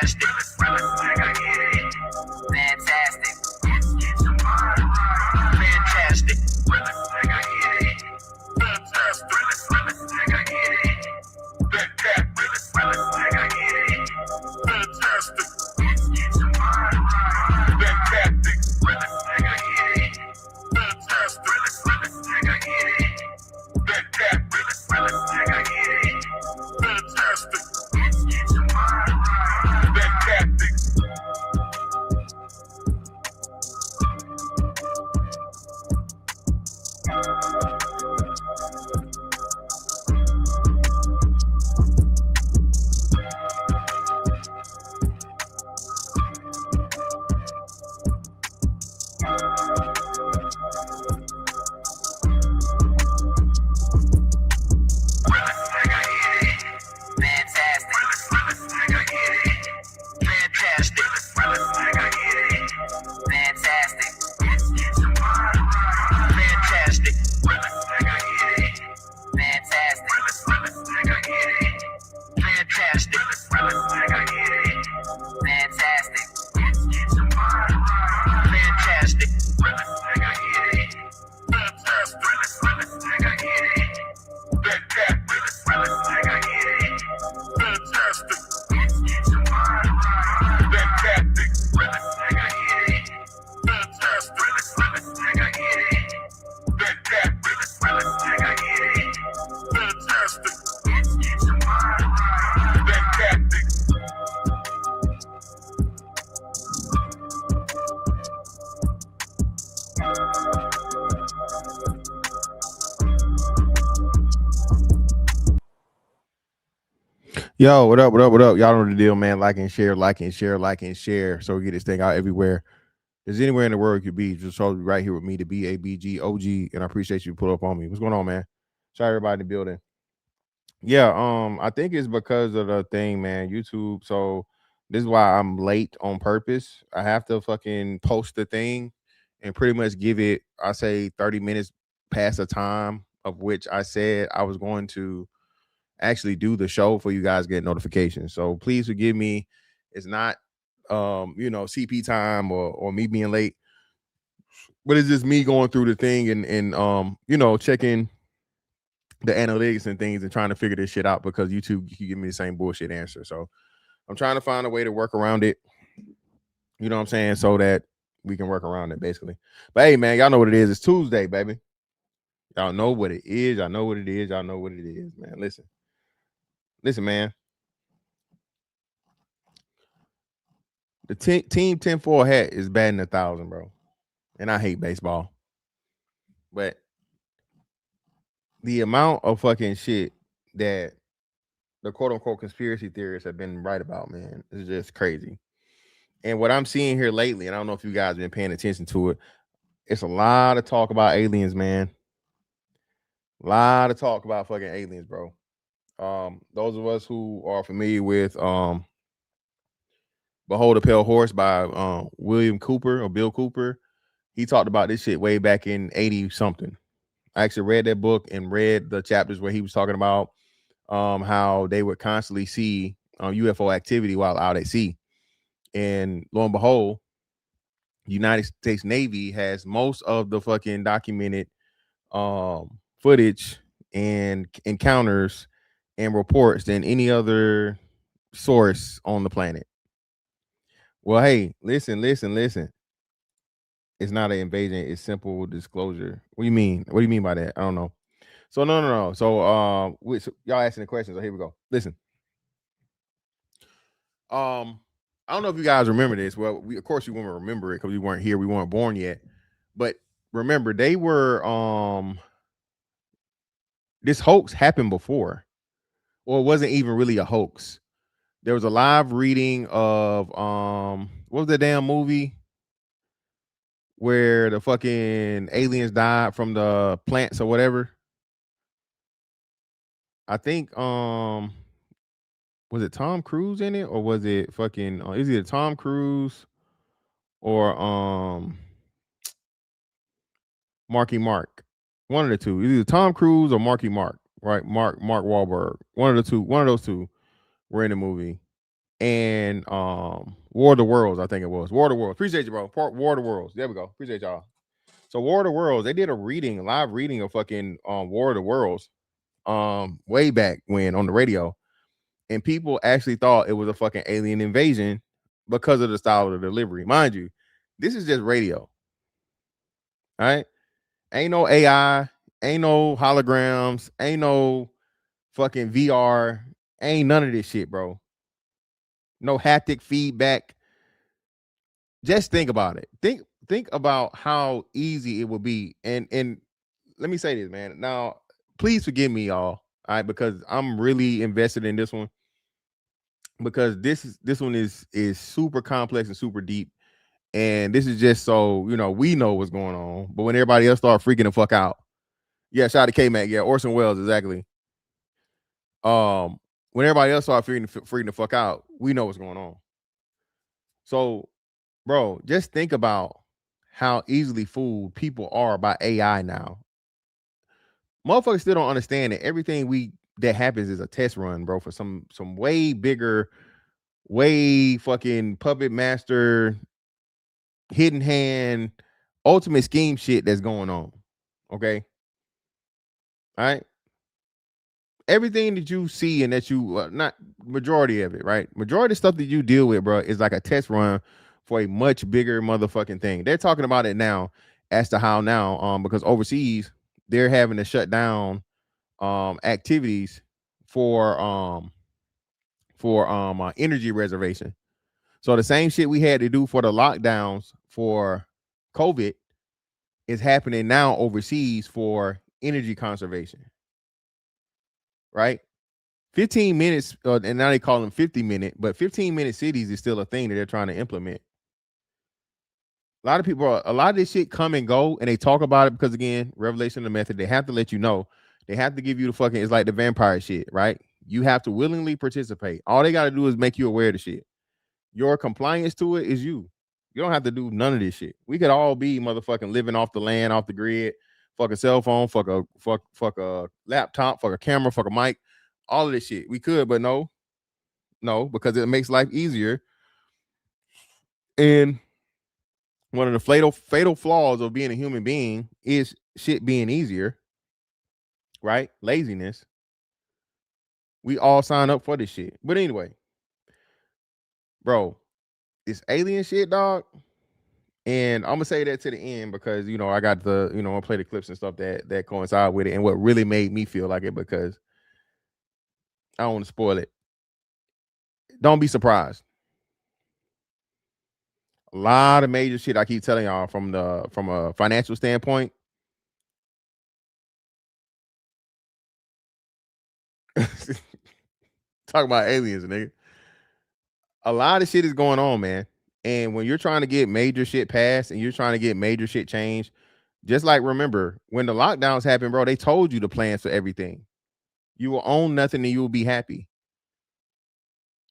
Fantastic. Fantastic. Fantastic. Yo, what up, what up, what up? Y'all know the deal, man. Like and share, like and share, like and share. So we get this thing out everywhere. There's anywhere in the world you could be. Just so right here with me, the BABG OG, and I appreciate you pull up on me. What's going on, man? Shout out everybody in the building. Yeah, I think it's because of the thing, man. YouTube. So this is why I'm late on purpose. I have to fucking post the thing and pretty much give it, I say 30 minutes past the time of which I said I was going to actually do the show for you guys get notifications. So please forgive me. It's not CP time or me being late, but it's just me going through the thing and checking the analytics and things and trying to figure this shit out because YouTube you give me the same bullshit answer. So I'm trying to find a way to work around it. You know what I'm saying? So that we can work around it basically. But hey man, y'all know what it is. It's Tuesday, baby. Y'all know what it is. Y'all know what it is. Y'all know what it is, man. Listen, man. The team TINFOIL hat is batting 1,000, bro. And I hate baseball. But the amount of fucking shit that the quote unquote conspiracy theorists have been right about, man, is just crazy. And what I'm seeing here lately, and I don't know if you guys have been paying attention to it, it's a lot of talk about aliens, man. A lot of talk about fucking aliens, bro. Those of us who are familiar with Behold a Pale Horse by William Cooper or Bill Cooper, he talked about this shit way back in 80 something. I actually read that book and read the chapters where he was talking about how they would constantly see UFO activity while out at sea. And lo and behold, United States Navy has most of the fucking documented footage and encounters and reports than any other source on the planet. Well, hey, listen. It's not an invasion. It's simple disclosure. What do you mean? What do you mean by that? I don't know. So no. So y'all asking the questions. So here we go. Listen. I don't know if you guys remember this. Well, of course you won't remember it because we weren't here. We weren't born yet. But remember, they were this hoax happened before, or it wasn't even really a hoax. There was a live reading of what was the damn movie where the fucking aliens died from the plants or whatever? I think was it Tom Cruise in it, or was it fucking is it Tom Cruise or Marky Mark? One of the two. Either Tom Cruise or Marky Mark, right? Mark Wahlberg. One of the two, one of those two were in the movie. and War of the Worlds, I think it was. War of the Worlds. Appreciate you, bro. War of the Worlds. There we go. Appreciate y'all. So War of the Worlds, they did a live reading of fucking War of the Worlds way back when on the radio. And people actually thought it was a fucking alien invasion because of the style of the delivery. Mind you, this is just radio. All right. Ain't no AI, ain't no holograms, ain't no fucking VR, ain't none of this shit, bro. No haptic feedback. Just think about it. Think about how easy it would be. And let me say this, man. Now, please forgive me, y'all. All right, because I'm really invested in this one. Because this one is super complex and super deep. And this is just so we know what's going on. But when everybody else start freaking the fuck out. Yeah, shout out to K-Mac. Yeah, Orson Welles, exactly. When everybody else start freaking the fuck out, we know what's going on. So, bro, just think about how easily fooled people are by AI now. Motherfuckers still don't understand that everything that happens is a test run, bro, for some way bigger, way fucking puppet master, hidden hand, ultimate scheme shit that's going on. Okay. All right. Everything that you see and that you not majority of it, right? Majority of stuff that you deal with, bro, is like a test run for a much bigger motherfucking thing. They're talking about it now as to how now, because overseas they're having to shut down activities for energy reservation. So the same shit we had to do for the lockdowns for COVID is happening now overseas for energy conservation. Right? 15 minutes, and now they call them 50-minute, but 15-minute cities is still a thing that they're trying to implement. A lot of people, a lot of this shit come and go, and they talk about it because, again, revelation of the method, they have to let you know. They have to give you the fucking, it's like the vampire shit, right? You have to willingly participate. All they got to do is make you aware of the shit. Your compliance to it is you. You don't have to do none of this shit. We could all be motherfucking living off the land, off the grid, fuck a cell phone, fuck a laptop, fuck a camera, fuck a mic, all of this shit. We could, but no, because it makes life easier. And one of the fatal flaws of being a human being is shit being easier, right? Laziness. We all sign up for this shit. But anyway, bro, this alien shit, dog. And I'm gonna say that to the end because I got the I'll play the clips and stuff that coincide with it, and what really made me feel like it, because I don't want to spoil it. Don't be surprised. A lot of major shit I keep telling y'all from a financial standpoint. Talking about aliens, nigga. A lot of shit is going on, man. And when you're trying to get major shit passed and you're trying to get major shit changed, just like remember when the lockdowns happened, bro, they told you the plans for everything. You will own nothing and you will be happy.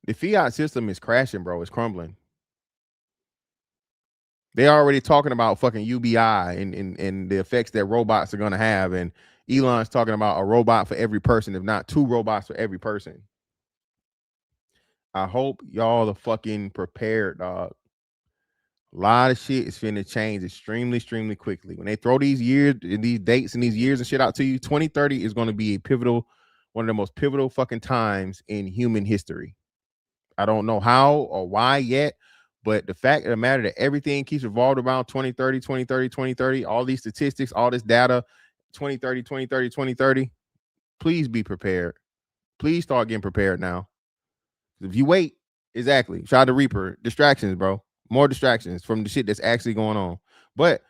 The fiat system is crashing, bro. It's crumbling. They already talking about fucking UBI and the effects that robots are gonna have. And Elon's talking about a robot for every person, if not 2 robots for every person. I hope y'all are fucking prepared, dog. A lot of shit is finna change extremely quickly. When they throw these years, these dates and these years and shit out to you, 2030 is going to be one of the most pivotal fucking times in human history. I don't know how or why yet, but the fact of the matter that everything keeps revolved around 2030, all these statistics, all this data, 2030, please be prepared. Please start getting prepared now. If you wait, exactly. Shout out to Reaper. Distractions, bro. More distractions from the shit that's actually going on. But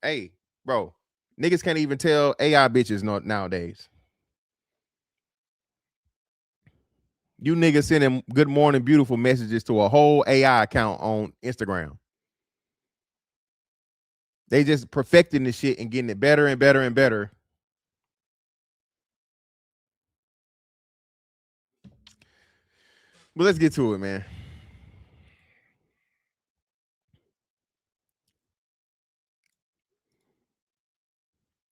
hey, bro, niggas can't even tell AI bitches nowadays. You niggas sending good morning beautiful messages to a whole AI account on Instagram. They just perfecting the shit and getting it better and better and better. But let's get to it, man.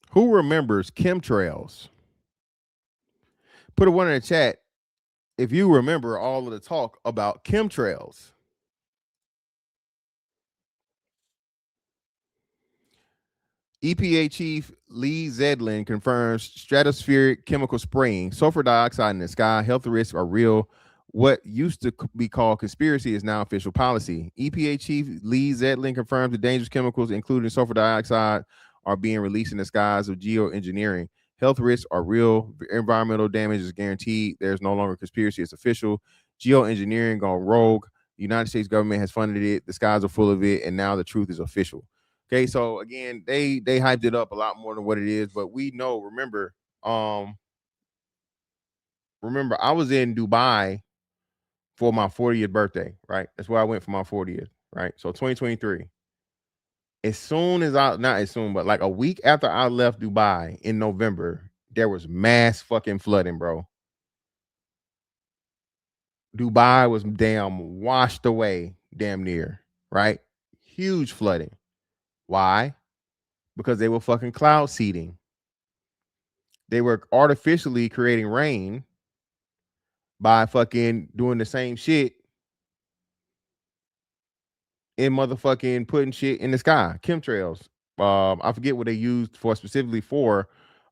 Who remembers chemtrails? Put a one in the chat if you remember all of the talk about chemtrails. EPA Chief Lee Zedlin confirms stratospheric chemical spraying, sulfur dioxide in the sky, health risks are real. What used to be called conspiracy is now official policy. EPA Chief Lee Zedlin confirms the dangerous chemicals, including sulfur dioxide, are being released in the skies of geoengineering. Health risks are real. Environmental damage is guaranteed. There's no longer conspiracy. It's official. Geoengineering gone rogue. The United States government has funded it. The skies are full of it. And now the truth is official. Okay, so again, they hyped it up a lot more than what it is, but we know, remember, I was in Dubai for my 40th birthday, right? That's where I went for my 40th, right? So 2023. As soon as not as soon, but like a week after I left Dubai in November, there was mass fucking flooding, bro. Dubai was damn washed away, damn near, right? Huge flooding. Why? Because they were fucking cloud seeding. They were artificially creating rain by fucking doing the same shit in motherfucking putting shit in the sky. Chemtrails. I forget what they used for specifically for.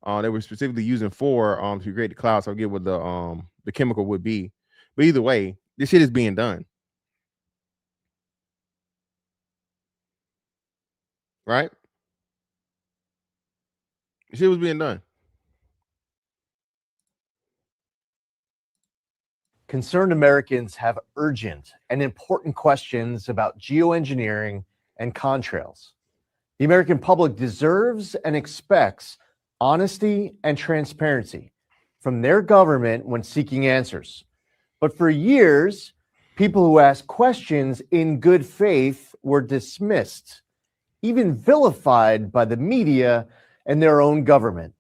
They were specifically using for to create the clouds. I forget what the chemical would be. But either way, this shit is being done. Right? This shit was being done. Concerned Americans have urgent and important questions about geoengineering and contrails. The American public deserves and expects honesty and transparency from their government when seeking answers. But for years, people who asked questions in good faith were dismissed, even vilified by the media and their own government.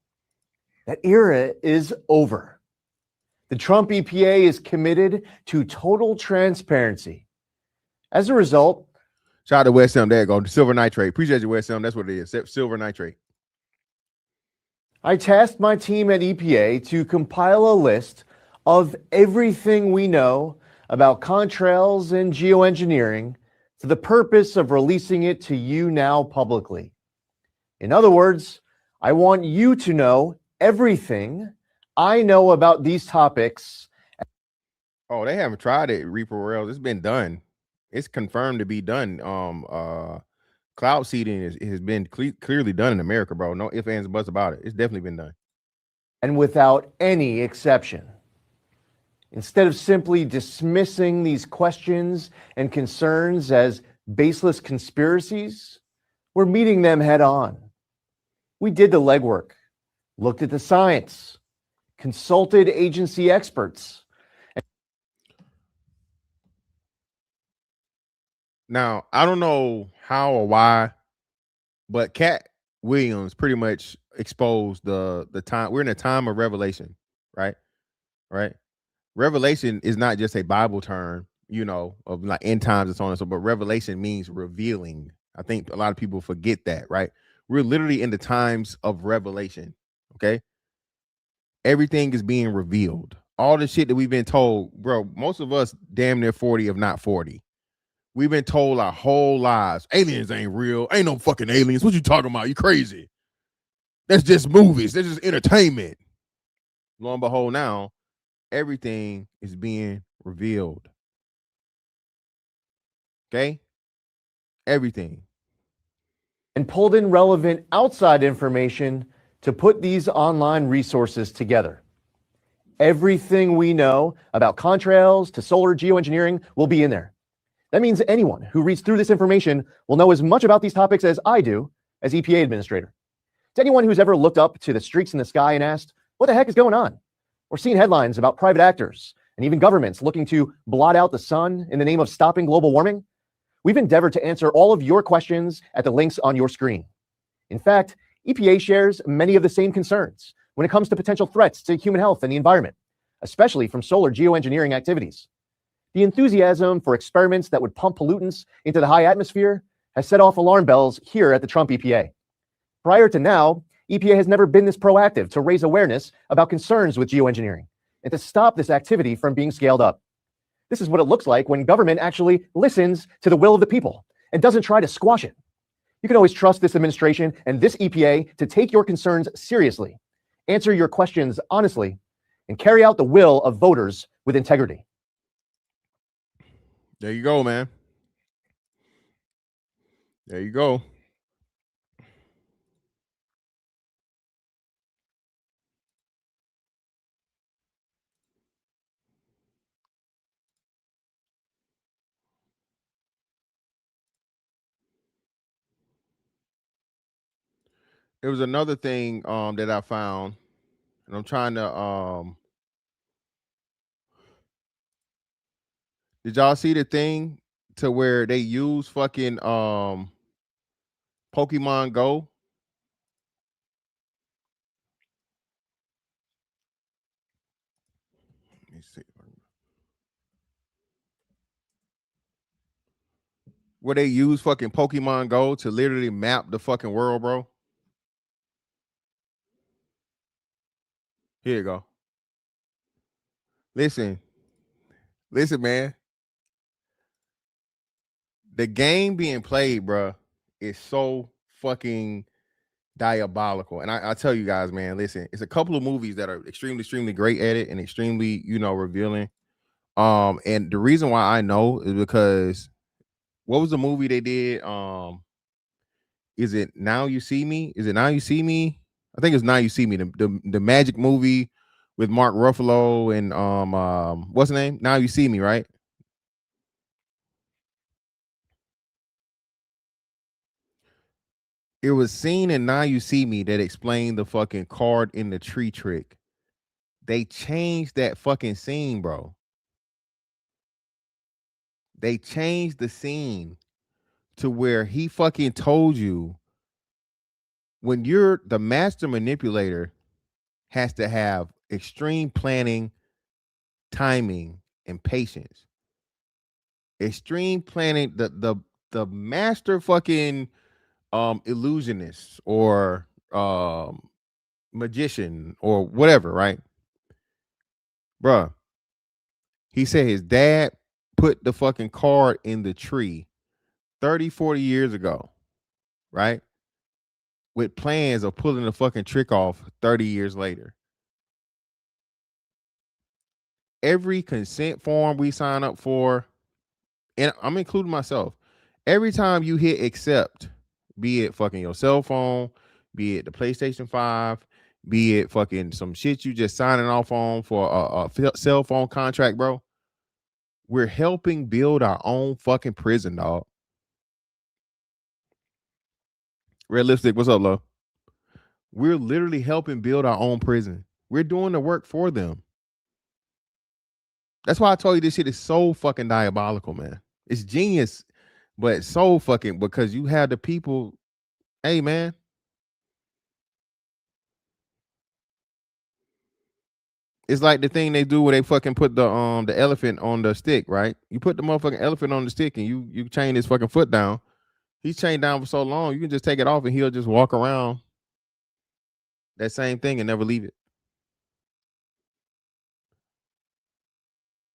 That era is over. The Trump EPA is committed to total transparency. As a result, shout out to West Elm. There you go. Silver nitrate. Appreciate you, West Elm. That's what it is. Silver nitrate. I tasked my team at EPA to compile a list of everything we know about contrails and geoengineering for the purpose of releasing it to you now publicly. In other words, I want you to know everything I know about these topics. Oh, they haven't tried it, Reaper Rails. It's been done. It's confirmed to be done. Cloud seeding has been clearly done in America, bro. No ifs, ands, buts about it. It's definitely been done. And without any exception. Instead of simply dismissing these questions and concerns as baseless conspiracies, we're meeting them head on. We did the legwork, looked at the science, consulted agency experts. Now, I don't know how or why, but Cat Williams pretty much exposed the time. We're in a time of revelation, right? Right. Revelation is not just a Bible term, you know, of like end times and so on and so, but revelation means revealing. I think a lot of people forget that, right? We're literally in the times of revelation. Okay. Everything is being revealed. All the shit that we've been told, bro, most of us damn near 40, if not 40. We've been told our whole lives, aliens ain't real. Ain't no fucking aliens. What you talking about? You crazy. That's just movies. That's just entertainment. Lo and behold, now, everything is being revealed. Okay? Everything. And pulled in relevant outside information to put these online resources together. Everything we know about contrails to solar geoengineering will be in there. That means anyone who reads through this information will know as much about these topics as I do as EPA administrator. To anyone who's ever looked up to the streaks in the sky and asked, what the heck is going on? Or seen headlines about private actors and even governments looking to blot out the sun in the name of stopping global warming, we've endeavored to answer all of your questions at the links on your screen. In fact, EPA shares many of the same concerns when it comes to potential threats to human health and the environment, especially from solar geoengineering activities. The enthusiasm for experiments that would pump pollutants into the high atmosphere has set off alarm bells here at the Trump EPA. Prior to now, EPA has never been this proactive to raise awareness about concerns with geoengineering, and to stop this activity from being scaled up. This is what it looks like when government actually listens to the will of the people and doesn't try to squash it. You can always trust this administration and this EPA to take your concerns seriously, answer your questions honestly, and carry out the will of voters with integrity. There you go, man. There you go. There was another thing that I found, and I'm trying to did y'all see the thing to where they use fucking Pokemon Go? Let me see. Where they use fucking Pokemon Go to literally map the fucking world, bro. Here you go. Listen, man. The game being played, bro, is so fucking diabolical. And I tell you guys, man, listen, it's a couple of movies that are extremely great at it and extremely, revealing. And the reason why I know is because what was the movie they did? Is it Now You See Me? Is it Now You See Me? I think it's Now You See Me, the magic movie with Mark Ruffalo and what's the name? Now You See Me, right? It was seen in Now You See Me that explained the fucking card in the tree trick. They changed that fucking scene, bro. They changed the scene to where he fucking told you when you're the master manipulator has to have extreme planning, timing, and patience. Extreme planning, the master fucking illusionist or magician or whatever, right? Bruh. He said his dad put the fucking card in the tree 30, 40 years ago, right? With plans of pulling the fucking trick off 30 years later. Every consent form we sign up for, and I'm including myself, every time you hit accept, be it fucking your cell phone, be it the PlayStation 5, be it fucking some shit you just signing off on for a cell phone contract, bro, we're helping build our own fucking prison, dog. Realistic, what's up, love? We're literally helping build our own prison. We're doing the work for them. That's why I told you this shit is so fucking diabolical, man. It's genius, but so fucking, because you have the people, hey, man. It's like the thing they do where they fucking put the elephant on the stick, right? You put the motherfucking elephant on the stick and you chain his fucking foot down. He's chained down for so long, you can just take it off and he'll just walk around that same thing and never leave it.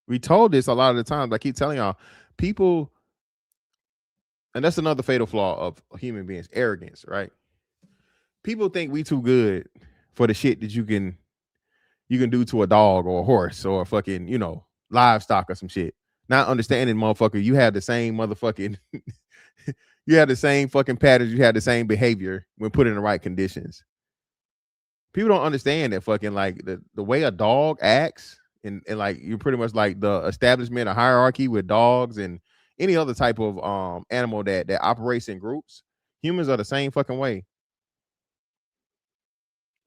We told this a lot of the times. I keep telling y'all, people, and that's another fatal flaw of human beings, arrogance, right? People think we too good for the shit that you can do to a dog or a horse or a fucking, livestock or some shit. Not understanding, motherfucker, you have the same motherfucking, you have the same fucking patterns, you have the same behavior when put in the right conditions. People don't understand that fucking like the way a dog acts and like you're pretty much like the establishment, a hierarchy with dogs and any other type of animal that operates in groups. Humans are the same fucking way.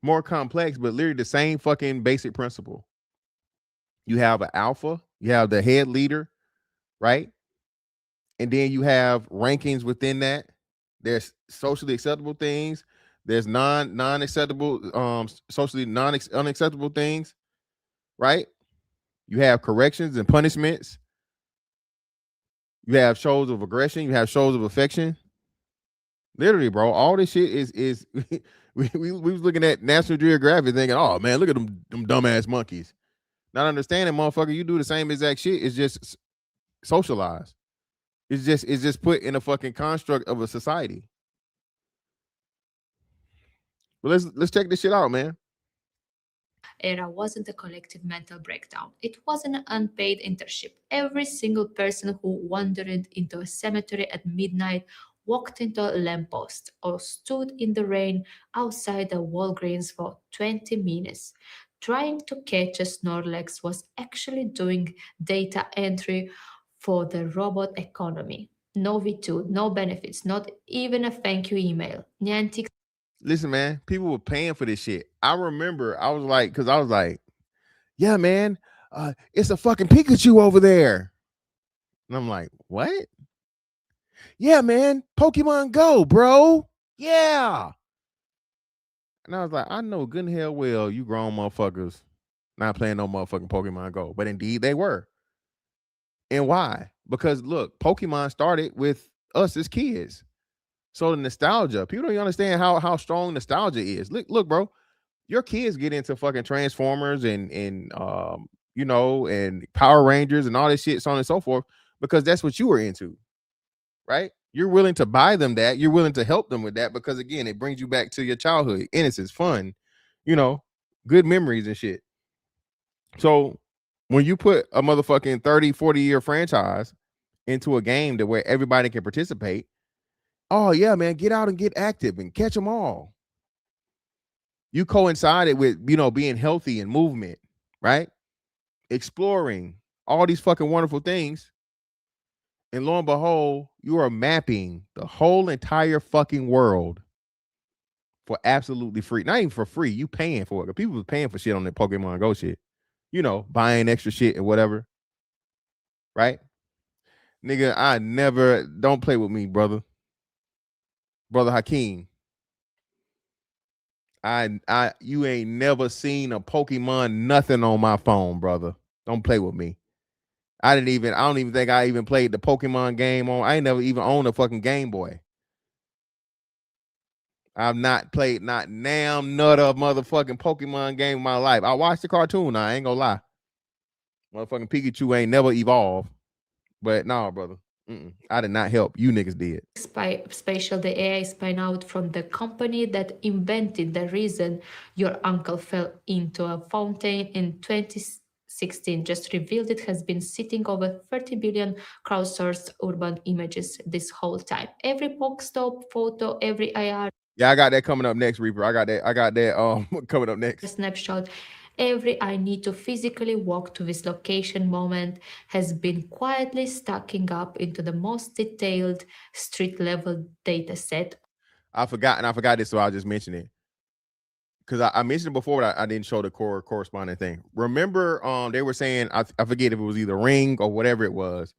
More complex, but literally the same fucking basic principle. You have an alpha, you have the head leader, right? And then you have rankings within that. There's socially acceptable things. There's non-acceptable, socially unacceptable things, right? You have corrections and punishments. You have shows of aggression. You have shows of affection. Literally, bro, all this shit is we was looking at National Geographic thinking, oh man, look at them dumbass monkeys. Not understanding, motherfucker, you do the same exact shit. It's just socialized. It's just put in a fucking construct of a society. But let's check this shit out, man. Era wasn't a collective mental breakdown. It was an unpaid internship. Every single person who wandered into a cemetery at midnight, walked into a lamppost, or stood in the rain outside a Walgreens for 20 minutes trying to catch a Snorlax was actually doing data entry for the robot economy. No V2, no benefits, not even a thank you email. Niente. Listen, man, people were paying for this shit. I remember I was like, yeah, man, it's a fucking Pikachu over there. And I'm like, what? Yeah, man, Pokemon Go, bro. Yeah. And I was like, I know good and hell well you grown motherfuckers not playing no motherfucking Pokemon Go. But indeed they were. And why? Because look, Pokemon started with us as kids. So the nostalgia, people don't even understand how strong nostalgia is. Look, bro, your kids get into fucking Transformers and you know, and Power Rangers and all this shit, so on and so forth, because that's what you were into, right? You're willing to buy them that. You're willing to help them with that because, again, it brings you back to your childhood, innocence, fun, you know, good memories and shit. So when you put a motherfucking 30, 40-year franchise into a game where everybody can participate, oh, yeah, man, get out and get active and catch them all. You coincided with, you know, being healthy and movement, right? Exploring all these fucking wonderful things. And lo and behold, you are mapping the whole entire fucking world for absolutely free. Not even for free. You paying for it. People was paying for shit on that Pokemon Go shit. You know, buying extra shit and whatever. Right? Nigga, don't play with me, brother. Brother Hakeem. You ain't never seen a Pokemon nothing on my phone, brother. Don't play with me. I don't even think I even played the Pokemon game on. I ain't never even owned a fucking Game Boy. I've not played not damn nut of motherfucking Pokemon game in my life. I watched the cartoon. I ain't gonna lie. Motherfucking Pikachu ain't never evolved. But nah, brother. I did not help. You niggas did. Spatial, the AI spun out from the company that invented the reason your uncle fell into a fountain in 2016 just revealed it has been sitting over 30 billion crowdsourced urban images this whole time. Every Pokestop photo, every IR. Yeah, I got that coming up next, Reaper. I got that coming up next. Snapshot. Every I need to physically walk to this location moment has been quietly stacking up into the most detailed street level data set. I forgot this, so I'll just mention it. Because I mentioned it before, but I didn't show the corresponding thing. Remember, they were saying, I forget if it was either Ring or whatever it was.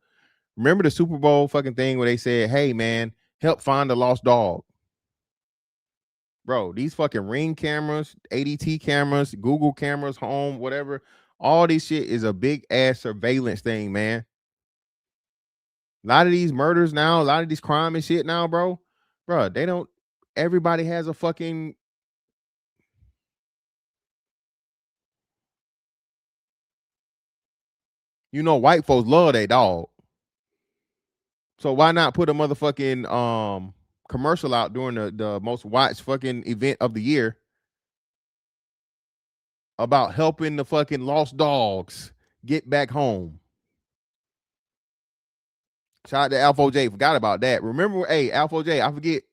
Remember the Super Bowl fucking thing where they said, hey, man, help find the lost dog. Bro, these fucking Ring cameras, ADT cameras, Google cameras, home, whatever, all this shit is a big ass surveillance thing, man. A lot of these murders now, a lot of these crime and shit now, bro, everybody has a fucking, you know, white folks love their dog. So why not put a motherfucking commercial out during the most watched fucking event of the year about helping the fucking lost dogs get back home? Shout out to Alpha J. Forgot about that. Remember, hey, Alpha J, I forget.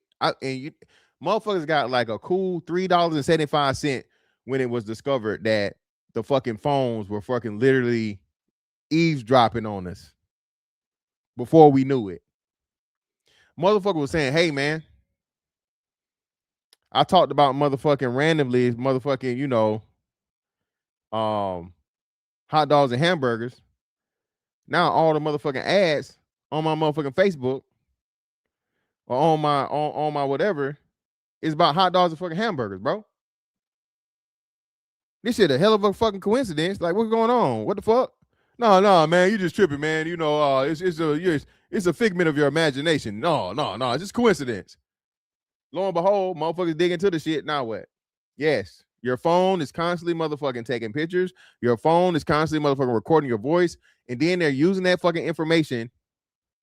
Motherfuckers got like a cool $3.75 when it was discovered that the fucking phones were fucking literally eavesdropping on us before we knew it. Motherfucker was saying, hey, man, I talked about motherfucking randomly, motherfucking, you know, hot dogs and hamburgers. Now all the motherfucking ads on my motherfucking Facebook or on my whatever is about hot dogs and fucking hamburgers, bro. This shit a hell of a fucking coincidence. Like, what's going on? What the fuck? No, man, you just tripping, man. You know, it's a figment of your imagination. No, it's just coincidence. Lo and behold, motherfuckers dig into the shit. Now what? Yes, Your phone is constantly motherfucking taking pictures. Your phone is constantly motherfucking recording your voice. And then they're using that fucking information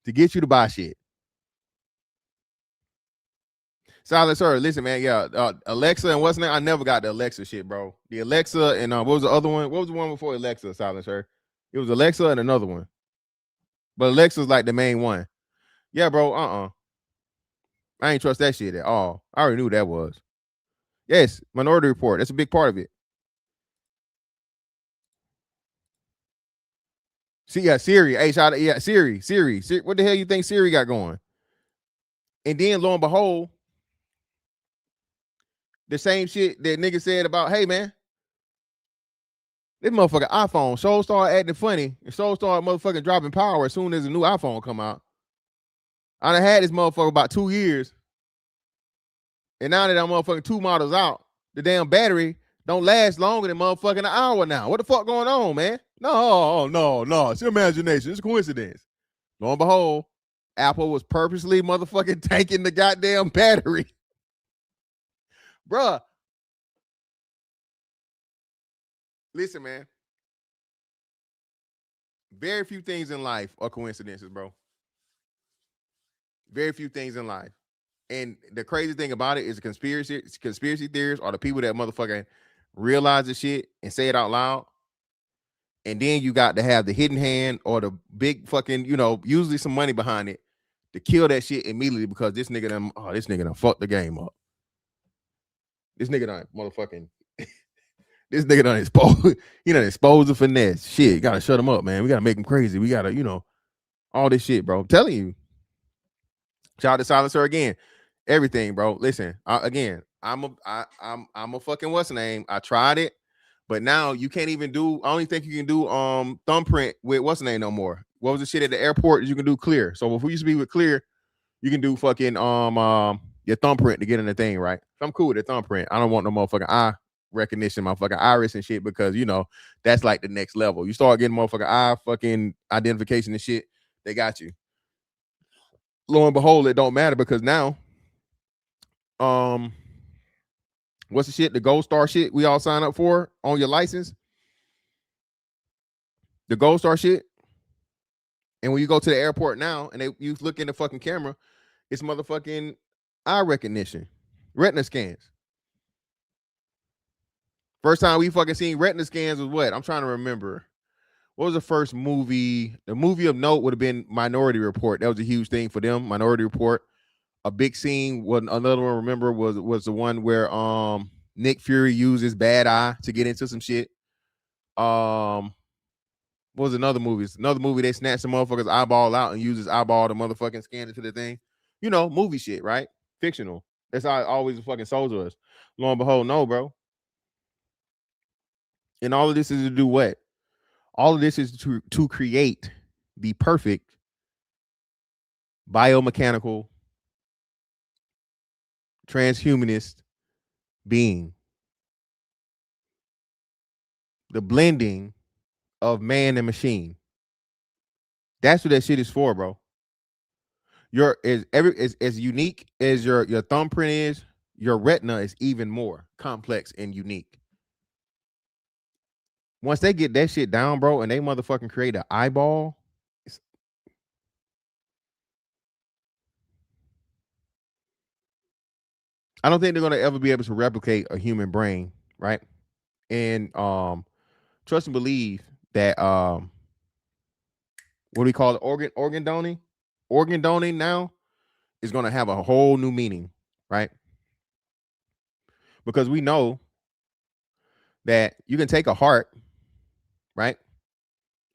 to get you to buy shit. Silent sir, listen, man. Yeah, Alexa and what's name? I never got the Alexa shit, bro. The Alexa and what was the other one? What was the one before Alexa? Silent sir. It was Alexa and another one, but Alexa's like the main one. Yeah, bro. I ain't trust that shit at all. I already knew that was. Yes, Minority Report. That's a big part of it. See, yeah, Siri. Hey, shout out, yeah, Siri. What the hell you think Siri got going? And then lo and behold, the same shit that nigga said about, hey man, this motherfucking iPhone so started acting funny and so started motherfucking dropping power as soon as a new iPhone come out. I done had this motherfucker about 2 years. And now that I'm motherfucking 2 models out, the damn battery don't last longer than motherfucking an hour now. What the fuck going on, man? No. It's your imagination. It's a coincidence. Lo and behold, Apple was purposely motherfucking tanking the goddamn battery. Bruh. Listen, man. Very few things in life are coincidences, bro. Very few things in life. And the crazy thing about it is conspiracy theories are the people that motherfucking realize the shit and say it out loud. And then you got to have the hidden hand or the big fucking, usually some money behind it to kill that shit immediately because this nigga done fucked the game up. This nigga done motherfucking this nigga done exposed, expose the finesse. Shit, gotta shut him up, man. We gotta make him crazy. We gotta, all this shit, bro. I'm telling you. Shout out to Silencer again. Everything, bro. Listen, again, I'm a fucking what's the name? I tried it, but now you can't even do. I only think you can do thumbprint with what's the name no more. What was the shit at the airport? You can do clear. So if we used to be with clear, you can do fucking your thumbprint to get in the thing, right? So I'm cool with the thumbprint. I don't want no motherfucking eye recognition, my fucking iris and shit, because that's like the next level. You start getting motherfucking eye fucking identification and shit, they got you. Lo and behold, it don't matter because now, what's the shit? The Gold Star shit we all sign up for on your license. The Gold Star shit. And when you go to the airport now and you look in the fucking camera, it's motherfucking eye recognition, retina scans. First time we fucking seen retina scans was what? I'm trying to remember. What was the first movie? The movie of note would have been Minority Report. That was a huge thing for them. Minority Report. A big scene. Another one, remember, was the one where Nick Fury used his bad eye to get into some shit. What was another movie? Another movie they snatched the motherfucker's eyeball out and used his eyeball to motherfucking scan into the thing. Movie shit, right? Fictional. That's how it always fucking sold to us. Lo and behold, no, bro. And all of this is to do what? All of this is to create the perfect biomechanical transhumanist being. The blending of man and machine. That's what that shit is for, bro. As unique as your thumbprint is, your retina is even more complex and unique. Once they get that shit down, bro, and they motherfucking create an eyeball, I don't think they're gonna ever be able to replicate a human brain, right? And trust and believe that what do we call it? Organ donating? Organ donating now is gonna have a whole new meaning, right? Because we know that you can take a heart, right?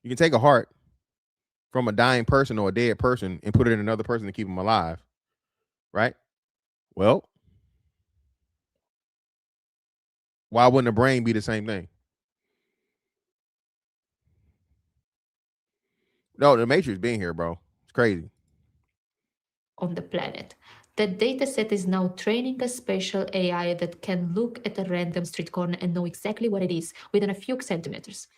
You can take a heart from a dying person or a dead person and put it in another person to keep them alive, right? Well, why wouldn't the brain be the same thing? No, the Matrix being here, bro. It's crazy. On the planet. That dataset is now training a special AI that can look at a random street corner and know exactly what it is within a few centimeters.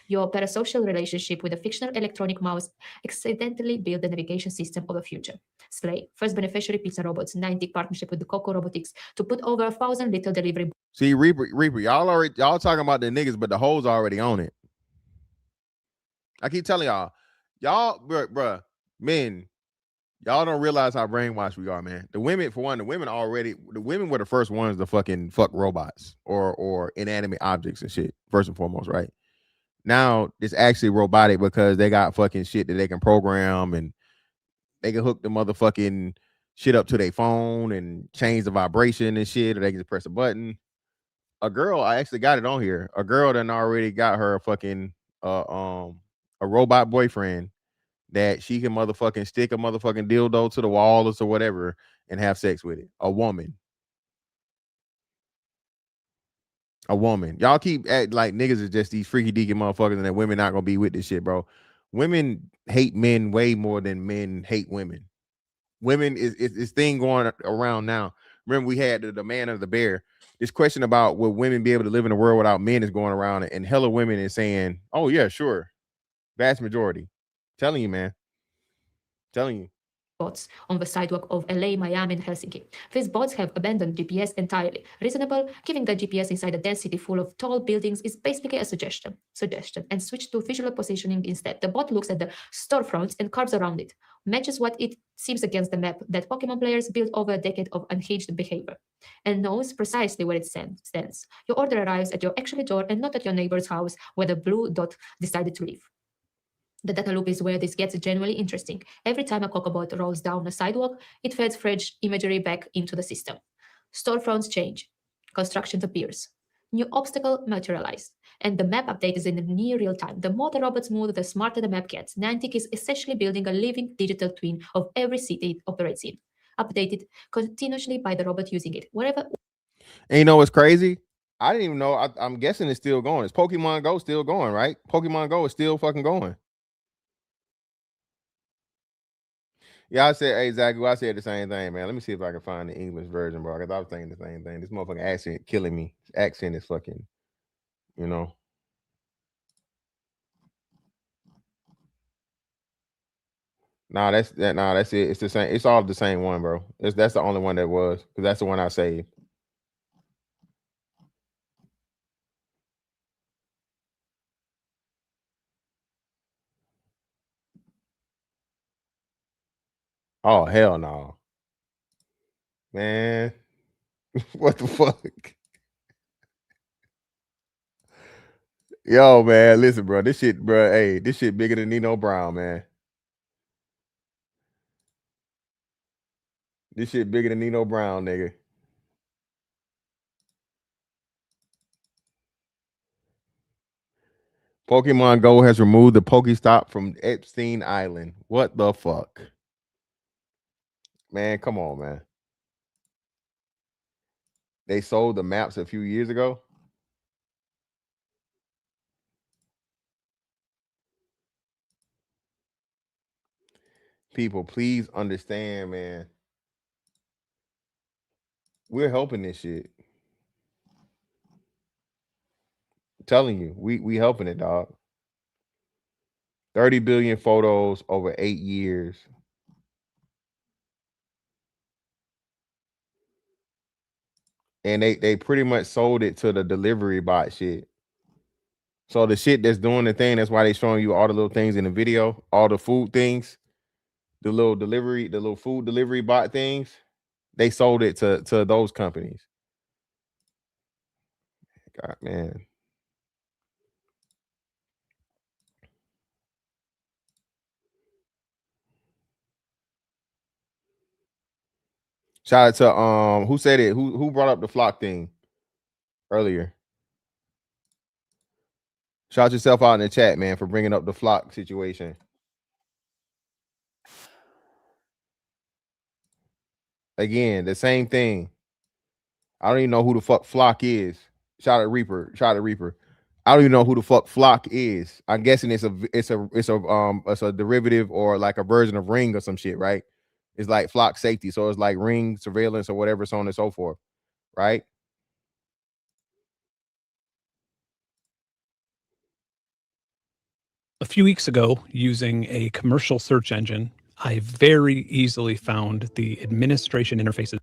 Your parasocial relationship with a fictional electronic mouse accidentally built the navigation system of the future. Slay, first beneficiary pizza robots, 90 partnership with the Coco Robotics to put over 1,000 little delivery. See, Reaper, y'all talking about the niggas, but the hoes already on it. I keep telling y'all, bruh, men, y'all don't realize how brainwashed we are, man. The women, for one, the women were the first ones to fucking fuck robots or inanimate objects and shit, first and foremost, right? Now it's actually robotic because they got fucking shit that they can program and they can hook the motherfucking shit up to their phone and change the vibration and shit, or they can just press a button. A girl, I actually got it on here. A girl done already got her fucking a robot boyfriend that she can motherfucking stick a motherfucking dildo to the wall or whatever and have sex with it. A woman. Y'all keep acting like niggas is just these freaky deaky motherfuckers and that women not gonna be with this shit, bro. Women hate men way more than men hate women. Women is thing going around now. Remember, we had the man of the bear. This question about will women be able to live in a world without men is going around, and hella women is saying, "Oh yeah, sure." Vast majority. Telling you, man. Telling you. Bots on the sidewalk of LA, Miami, and Helsinki. These bots have abandoned GPS entirely. Reasonable, given that GPS inside a dense city full of tall buildings is basically a suggestion, and switch to visual positioning instead. The bot looks at the storefronts and carves around it, matches what it seems against the map that Pokemon players built over a decade of unhinged behavior, and knows precisely where it stands. Your order arrives at your actual door and not at your neighbor's house where the blue dot decided to live. The data loop is where this gets genuinely interesting. Every time a Cocobot rolls down a sidewalk, it feeds fresh imagery back into the system. Storefronts change, construction appears, new obstacle materialize, and the map update is in near real time. The more the robots move, the smarter the map gets. Niantic is essentially building a living digital twin of every city it operates in, updated continuously by the robot using it. Wherever. And you know what's crazy? I didn't even know. I'm guessing it's still going. Is Pokemon Go still going, right? Pokemon Go is still fucking going. Yeah, I said, hey, Zach, I said the same thing, man. Let me see if I can find the English version, bro, because I was thinking the same thing. This motherfucking accent killing me. This accent is fucking, you know. Nah, that's it. It's the same. It's all the same one, bro. That's the only one that was, because that's the one I saved. Oh, hell no. Man. What the fuck? Yo, man, listen, bro. This shit, bro. Hey, this shit bigger than Nino Brown, man. This shit bigger than Nino Brown, nigga. Pokemon Go has removed the Pokestop from Epstein Island. What the fuck? Man, come on, man. They sold the maps a few years ago. People, please understand, man. We're helping this shit. I'm telling you, we helping it, dog. 30 billion photos over 8 years. And they pretty much sold it to the delivery bot shit. So the shit that's doing the thing, that's why they showing you all the little things in the video, all the food things, the little food delivery bot things. They sold it to those companies. God, man. Shout out to who said it? Who brought up the flock thing earlier? Shout yourself out in the chat, man, for bringing up the flock situation. Again, the same thing. I don't even know who the fuck flock is. Shout out Reaper. I don't even know who the fuck flock is. I'm guessing it's a derivative or like a version of Ring or some shit, right? It's like flock safety. So it's like Ring surveillance or whatever, so on and so forth, right? A few weeks ago, using a commercial search engine, I very easily found the administration interfaces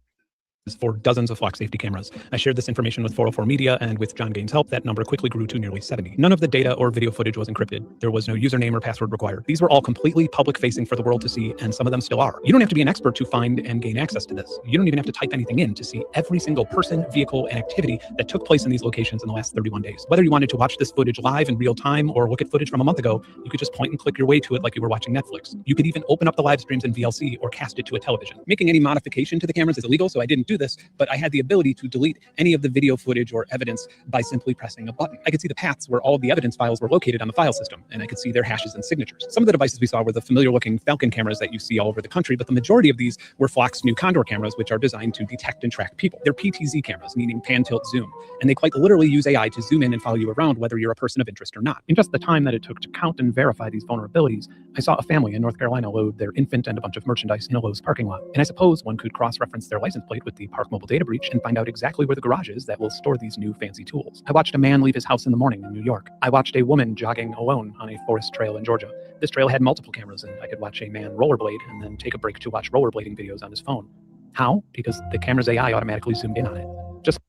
for dozens of flock safety cameras. I shared this information with 404 Media, and with John Gaines' help, that number quickly grew to nearly 70. None of the data or video footage was encrypted. There was no username or password required. These were all completely public-facing for the world to see, and some of them still are. You don't have to be an expert to find and gain access to this. You don't even have to type anything in to see every single person, vehicle, and activity that took place in these locations in the last 31 days. Whether you wanted to watch this footage live in real time or look at footage from a month ago, you could just point and click your way to it like you were watching Netflix. You could even open up the live streams in VLC or cast it to a television. Making any modification to the cameras is illegal, so I didn't do this, but I had the ability to delete any of the video footage or evidence by simply pressing a button. I could see the paths where all of the evidence files were located on the file system, and I could see their hashes and signatures. Some of the devices we saw were the familiar looking Falcon cameras that you see all over the country, but the majority of these were Flock's new Condor cameras, which are designed to detect and track people. They're PTZ cameras, meaning pan, tilt, zoom, and they quite literally use AI to zoom in and follow you around whether you're a person of interest or not. In just the time that it took to count and verify these vulnerabilities, I saw a family in North Carolina load their infant and a bunch of merchandise in a Lowe's parking lot. And I suppose one could cross-reference their license plate with the Park Mobile data breach and find out exactly where the garage is that will store these new fancy tools. I watched a man leave his house in the morning in New York. I watched a woman jogging alone on a forest trail in Georgia. This trail had multiple cameras, and I could watch a man rollerblade and then take a break to watch rollerblading videos on his phone. How? Because the camera's AI automatically zoomed in on it. Just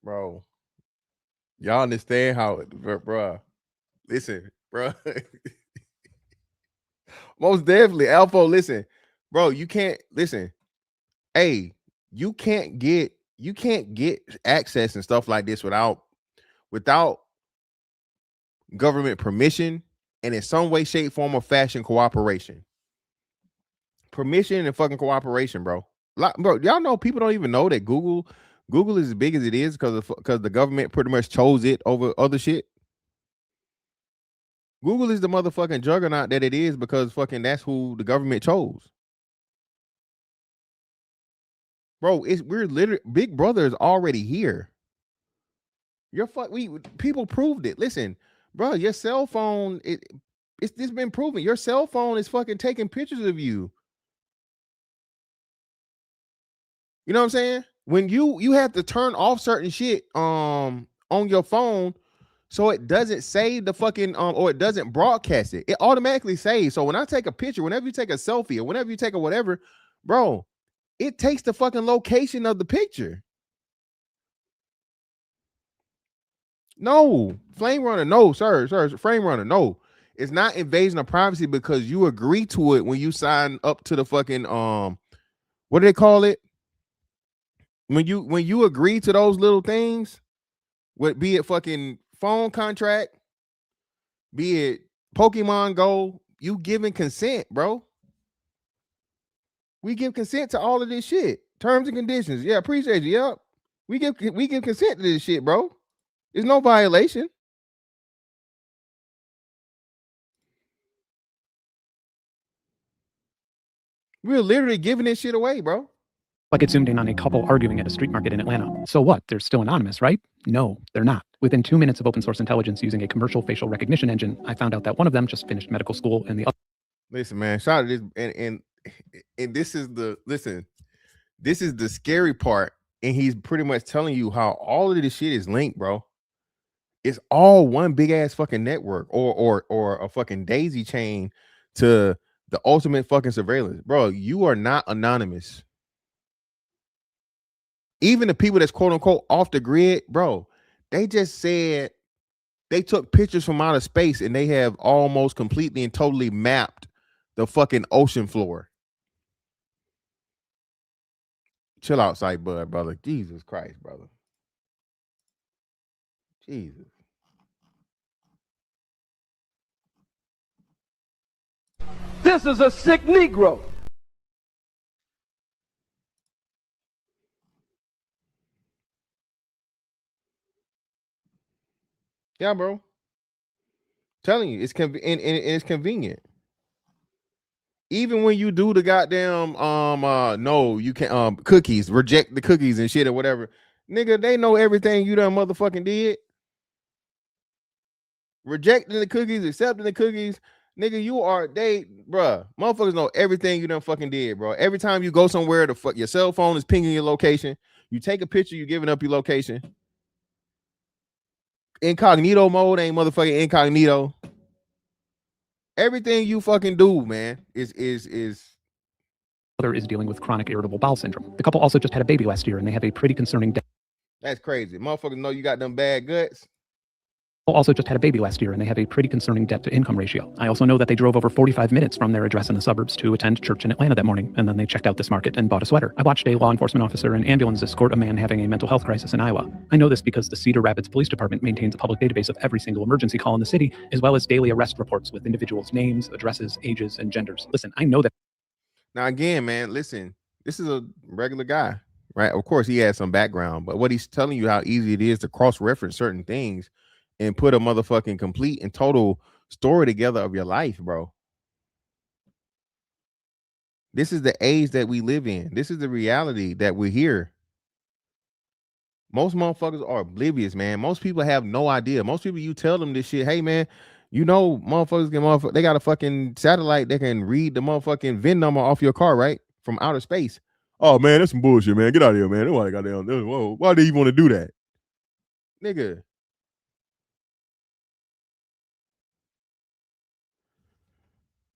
Bro, y'all understand how, bro? Listen, bro. Most definitely, Alpha. Listen, bro. You can't listen. Hey, you can't get access and stuff like this without government permission and in some way, shape, form, or fashion cooperation. Permission and fucking cooperation, bro. Bro, y'all know people don't even know that Google is as big as it is because the government pretty much chose it over other shit. Google is the motherfucking juggernaut that it is because fucking that's who the government chose. Bro, we're literally Big Brother is already here. People proved it. Listen, bro, your cell phone, it's been proven. Your cell phone is fucking taking pictures of you. You know what I'm saying? When you have to turn off certain shit on your phone so it doesn't save the fucking or it doesn't broadcast it. It automatically saves. So when I take a picture, whenever you take a selfie or whenever you take a whatever, bro, it takes the fucking location of the picture. No, Flame Runner, no, sir, Flame Runner, no. It's not invasion of privacy because you agree to it when you sign up to the fucking what do they call it? When you agree to those little things, be it fucking phone contract, be it Pokemon Go, you giving consent, bro. We give consent to all of this shit. Terms and conditions. Yeah, appreciate you. Yep. We give consent to this shit, bro. There's no violation. We're literally giving this shit away, bro. like it zoomed in on a couple arguing at a street market in Atlanta. So what? They're still anonymous, right? No, they're not. Within 2 minutes of open source intelligence using a commercial facial recognition engine, I found out that one of them just finished medical school and the other. Listen, man, shout out to this, and this is the scary part, and he's pretty much telling you how all of this shit is linked, bro. It's all one big ass fucking network or a fucking daisy chain to the ultimate fucking surveillance, bro. You are not anonymous. Even the people that's quote unquote off the grid, bro, they just said they took pictures from outer space and they have almost completely and totally mapped the fucking ocean floor. Chill out, sight bud, brother. Jesus Christ, brother. Jesus. This is a sick Negro. Yeah, bro. Telling you, it's it's convenient. Even when you do the goddamn no, you can't cookies, reject the cookies and shit or whatever. Nigga, they know everything you done motherfucking did. Rejecting the cookies, accepting the cookies. Nigga, bruh. Motherfuckers know everything you done fucking did, bro. Every time you go somewhere, your cell phone is pinging your location. You take a picture, you giving up your location. Incognito mode ain't motherfucking incognito. Everything you fucking do, man, is Mother is dealing with chronic irritable bowel syndrome. The couple also just had a baby last year, and they have a pretty concerning debt. that's crazy. Motherfuckers know you got them bad guts. Also just had a baby last year, and they have a pretty concerning debt to income ratio. I also know that they drove over 45 minutes from their address in the suburbs to attend church in Atlanta that morning, and then they checked out this market and bought a sweater. I watched a law enforcement officer and ambulance escort a man having a mental health crisis in Iowa. I know this because the Cedar Rapids Police Department maintains a public database of every single emergency call in the city, as well as daily arrest reports with individuals' names, addresses, ages, and genders. Listen, I know that. Now again, man, listen, this is a regular guy, right? Of course, he has some background, but what he's telling you how easy it is to cross-reference certain things and put a motherfucking complete and total story together of your life, bro. This is the age that we live in. This is the reality that we're here. Most motherfuckers are oblivious, man. Most people have no idea. Most people, you tell them this shit, hey, man, you know, motherfuckers they got a fucking satellite that can read the motherfucking VIN number off your car, right? From outer space. Oh, man, that's some bullshit, man. Get out of here, man. Nobody got down. Whoa, why do you want to do that? Nigga.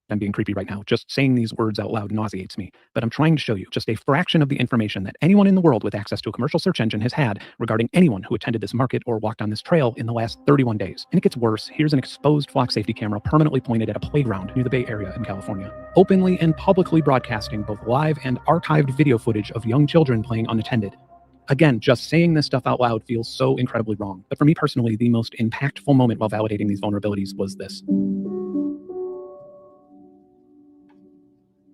I'm being creepy right now. Just saying these words out loud nauseates me. But I'm trying to show you just a fraction of the information that anyone in the world with access to a commercial search engine has had regarding anyone who attended this market or walked on this trail in the last 31 days. And it gets worse. Here's an exposed flock safety camera permanently pointed at a playground near the Bay Area in California, openly and publicly broadcasting both live and archived video footage of young children playing unattended. Again, just saying this stuff out loud feels so incredibly wrong. But for me personally, the most impactful moment while validating these vulnerabilities was this.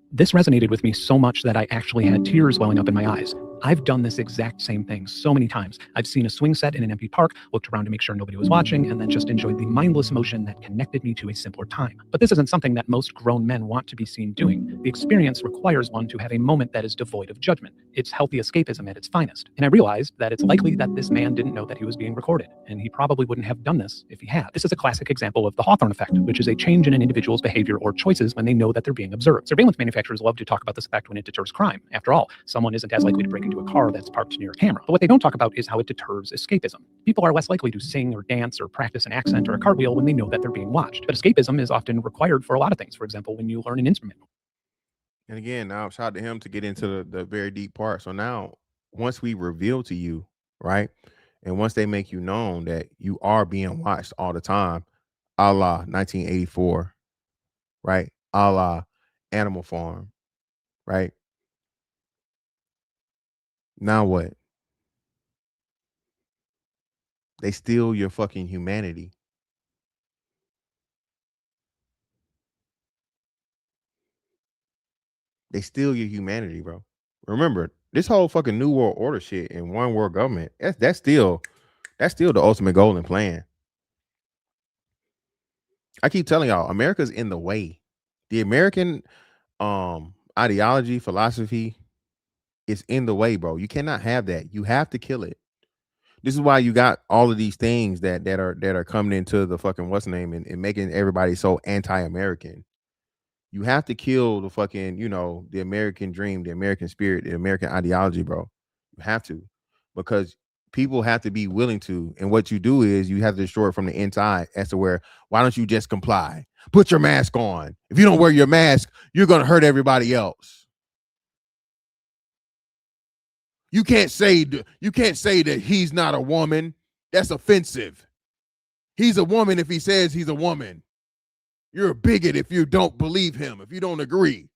This resonated with me so much that I actually had tears welling up in my eyes. I've done this exact same thing so many times. I've seen a swing set in an empty park, looked around to make sure nobody was watching, and then just enjoyed the mindless motion that connected me to a simpler time. But this isn't something that most grown men want to be seen doing. The experience requires one to have a moment that is devoid of judgment. It's healthy escapism at its finest. And I realized that it's likely that this man didn't know that he was being recorded, and he probably wouldn't have done this if he had. This is a classic example of the Hawthorne effect, which is a change in an individual's behavior or choices when they know that they're being observed. Surveillance manufacturers love to talk about this effect when it deters crime. After all, someone isn't as likely to break into a car that's parked near a camera. But what they don't talk about is how it deters escapism. People are less likely to sing or dance or practice an accent or a cartwheel when they know that they're being watched. But escapism is often required for a lot of things. For example, when you learn an instrument. And again, now shout out to him to get into the very deep part. So now, once we reveal to you, right, and once they make you known that you are being watched all the time, a la 1984, right, a la Animal Farm, right? Now what? They steal your fucking humanity. They steal your humanity, bro. Remember, this whole fucking New World Order shit and one world government, that's still the ultimate goal and plan. I keep telling y'all, America's in the way. The American ideology, philosophy is in the way, bro. You cannot have that. You have to kill it. This is why you got all of these things that are coming into the fucking what's the name and making everybody so anti-American. You have to kill the fucking, you know, the American dream, the American spirit, the American ideology, bro. You have to, because people have to be willing to. And what you do is you have to destroy it from the inside as to where, why don't you just comply? Put your mask on. If you don't wear your mask, you're going to hurt everybody else. You can't say that he's not a woman. That's offensive. He's a woman if he says he's a woman. You're a bigot if you don't believe him, if you don't agree.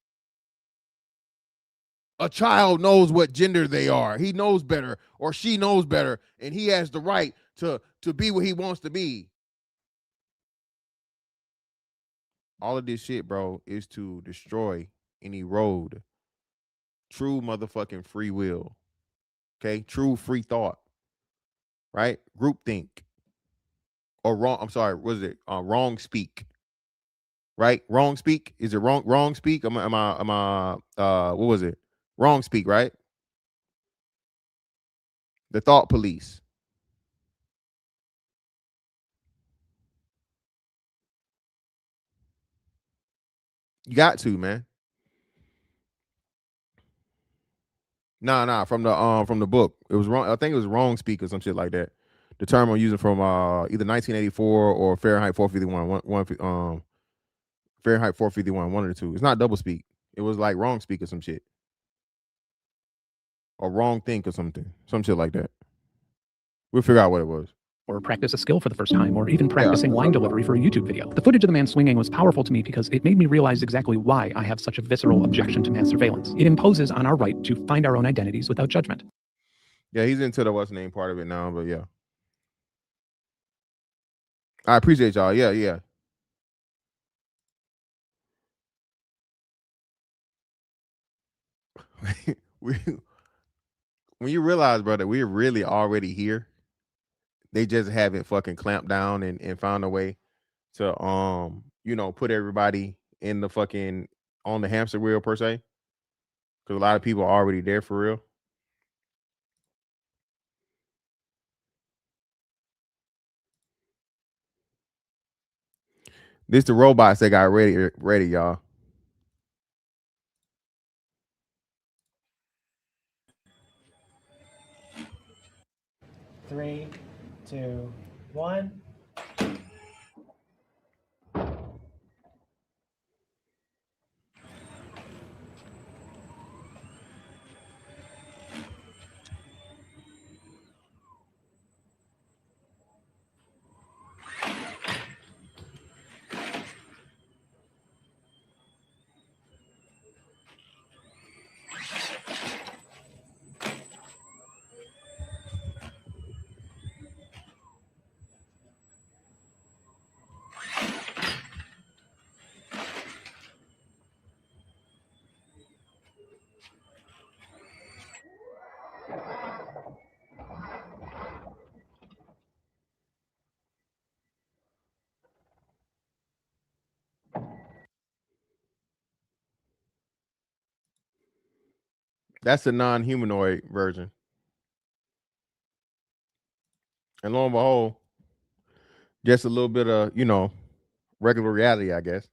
A child knows what gender they are. He knows better, or she knows better, and he has the right to be what he wants to be. All of this shit, bro, is to destroy and erode true motherfucking free will. Okay? True free thought. Right? Groupthink. Or wrong, I'm sorry, what is it? Wrong speak. Right? Wrong speak. Is it wrong speak? Am I what was it? Wrong speak, right? The thought police. You got to, man. Nah, from the book. It was wrong. I think it was wrong speak or some shit like that. The term I'm using from either 1984 or Fahrenheit 451. Fahrenheit 451, one of the two. It's not double speak. It was like wrong speak or some shit. Or wrong think or something. Some shit like that. We'll figure out what it was. Or practice a skill for the first time, or even practicing line delivery for a YouTube video. The footage of the man swinging was powerful to me because it made me realize exactly why I have such a visceral objection to mass surveillance. It imposes on our right to find our own identities without judgment. Yeah, he's into the what's name part of it now, but yeah. I appreciate y'all. Yeah. When you realize, brother, we're really already here. They just haven't fucking clamped down and found a way to put everybody in the fucking on the hamster wheel per se. Because a lot of people are already there for real. This the robots that got ready, y'all. Three, 2, 1. That's the non-humanoid version. And lo and behold, just a little bit of, regular reality, I guess.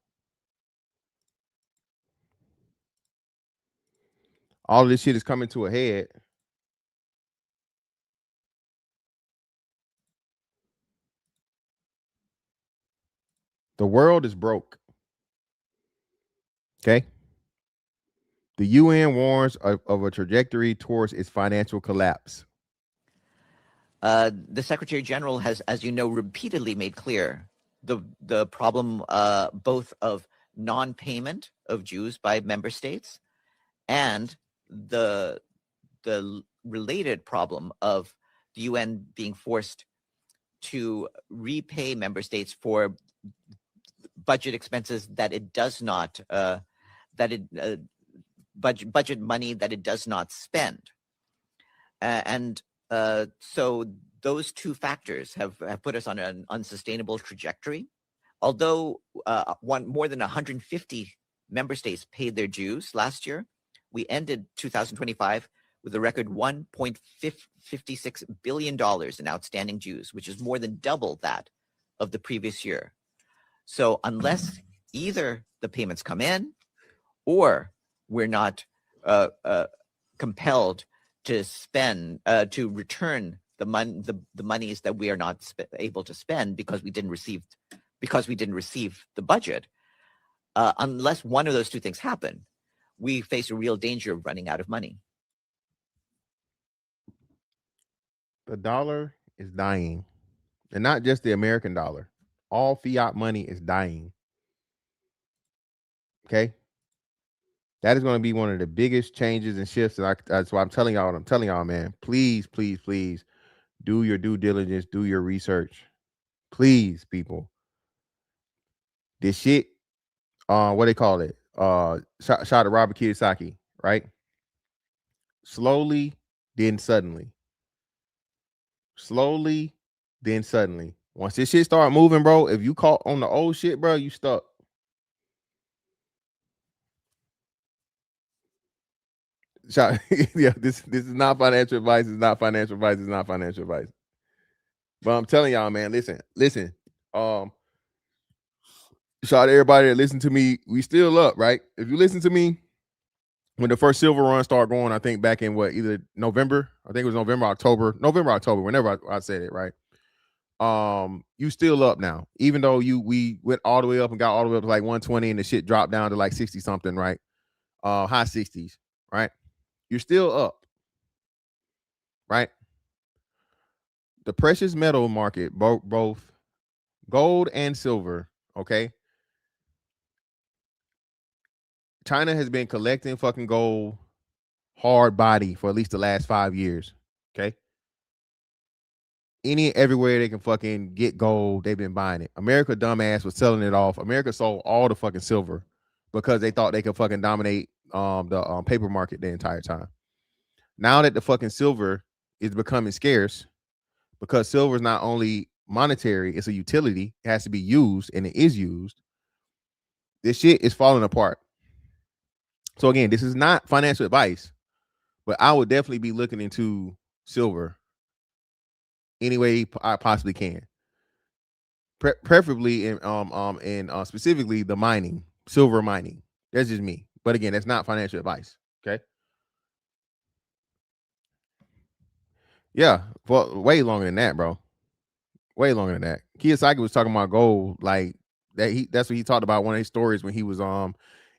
All of this shit is coming to a head. The world is broke. Okay. The UN warns of a trajectory towards its financial collapse. The Secretary General has, as you know, repeatedly made clear the problem both of non-payment of Jews by member states and the related problem of the UN being forced to repay member states for budget expenses that it does not budget money that it does not spend, so those two factors have put us on an unsustainable trajectory. Although more than 150 member states paid their dues last year, we ended 2025 with a record $1.56 billion in outstanding dues, which is more than double that of the previous year. So unless either the payments come in or we're not compelled to spend to return the monies that we are not able to spend because we didn't receive the budget, unless one of those two things happen, we face a real danger of running out of money. The dollar is dying, and not just the American dollar. All fiat money is dying. Okay. That is going to be one of the biggest changes and shifts. And that's why I'm telling y'all, man, please, please, please do your due diligence, do your research. Please, people. This shit, what they call it? Shot at Robert Kiyosaki, right? Slowly, then suddenly. Slowly, then suddenly. Once this shit start moving, bro, if you caught on the old shit, bro, you stuck. Yeah, this is not financial advice. It's not financial advice. It's not financial advice. But I'm telling y'all, man, listen. Shout out to everybody that listened to me. We still up, right? If you listen to me when the first silver run started going, I think back in either November, I think it was November, October, whenever I said it, right? you still up now, even though we went all the way up and got all the way up to like 120 and the shit dropped down to like 60 something, right? High 60s, right? You're still up, right? The precious metal market, both gold and silver, okay? China has been collecting fucking gold hard body for at least the last 5 years, okay? Everywhere they can fucking get gold, they've been buying it. America, dumbass, was selling it off. America sold all the fucking silver because they thought they could fucking dominate the paper market the entire time. Now that the fucking silver is becoming scarce, because silver is not only monetary, it's a utility. It has to be used, and it is used. This shit is falling apart. So again, this is not financial advice, but I would definitely be looking into silver any way I possibly can. Preferably in specifically the mining, silver mining. That's just me. But again, that's not financial advice. Okay. Yeah, well, way longer than that, bro. Way longer than that. Kiyosaki was talking about gold, like that. That's what he talked about one of his stories when he was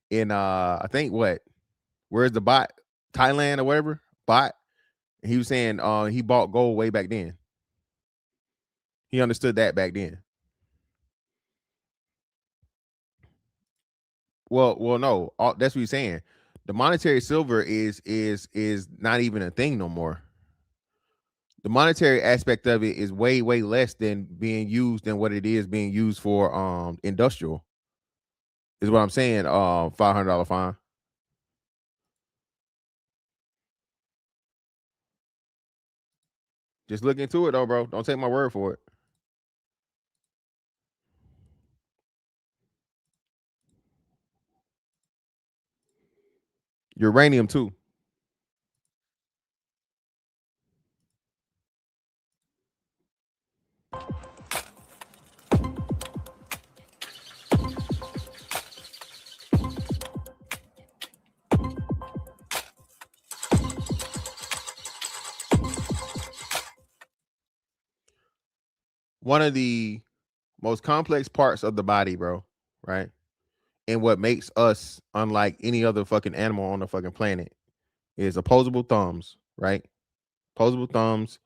in I think where's the bot, Thailand or whatever bot. He was saying he bought gold way back then. He understood that back then. Well, no, that's what he's saying. The monetary silver is not even a thing no more. The monetary aspect of it is way less than being used than what it is being used for industrial. Is what I'm saying. $500 fine. Just look into it though, bro. Don't take my word for it. Uranium too. One of the most complex parts of the body, bro, right? And what makes us unlike any other fucking animal on the fucking planet is opposable thumbs, right? Opposable thumbs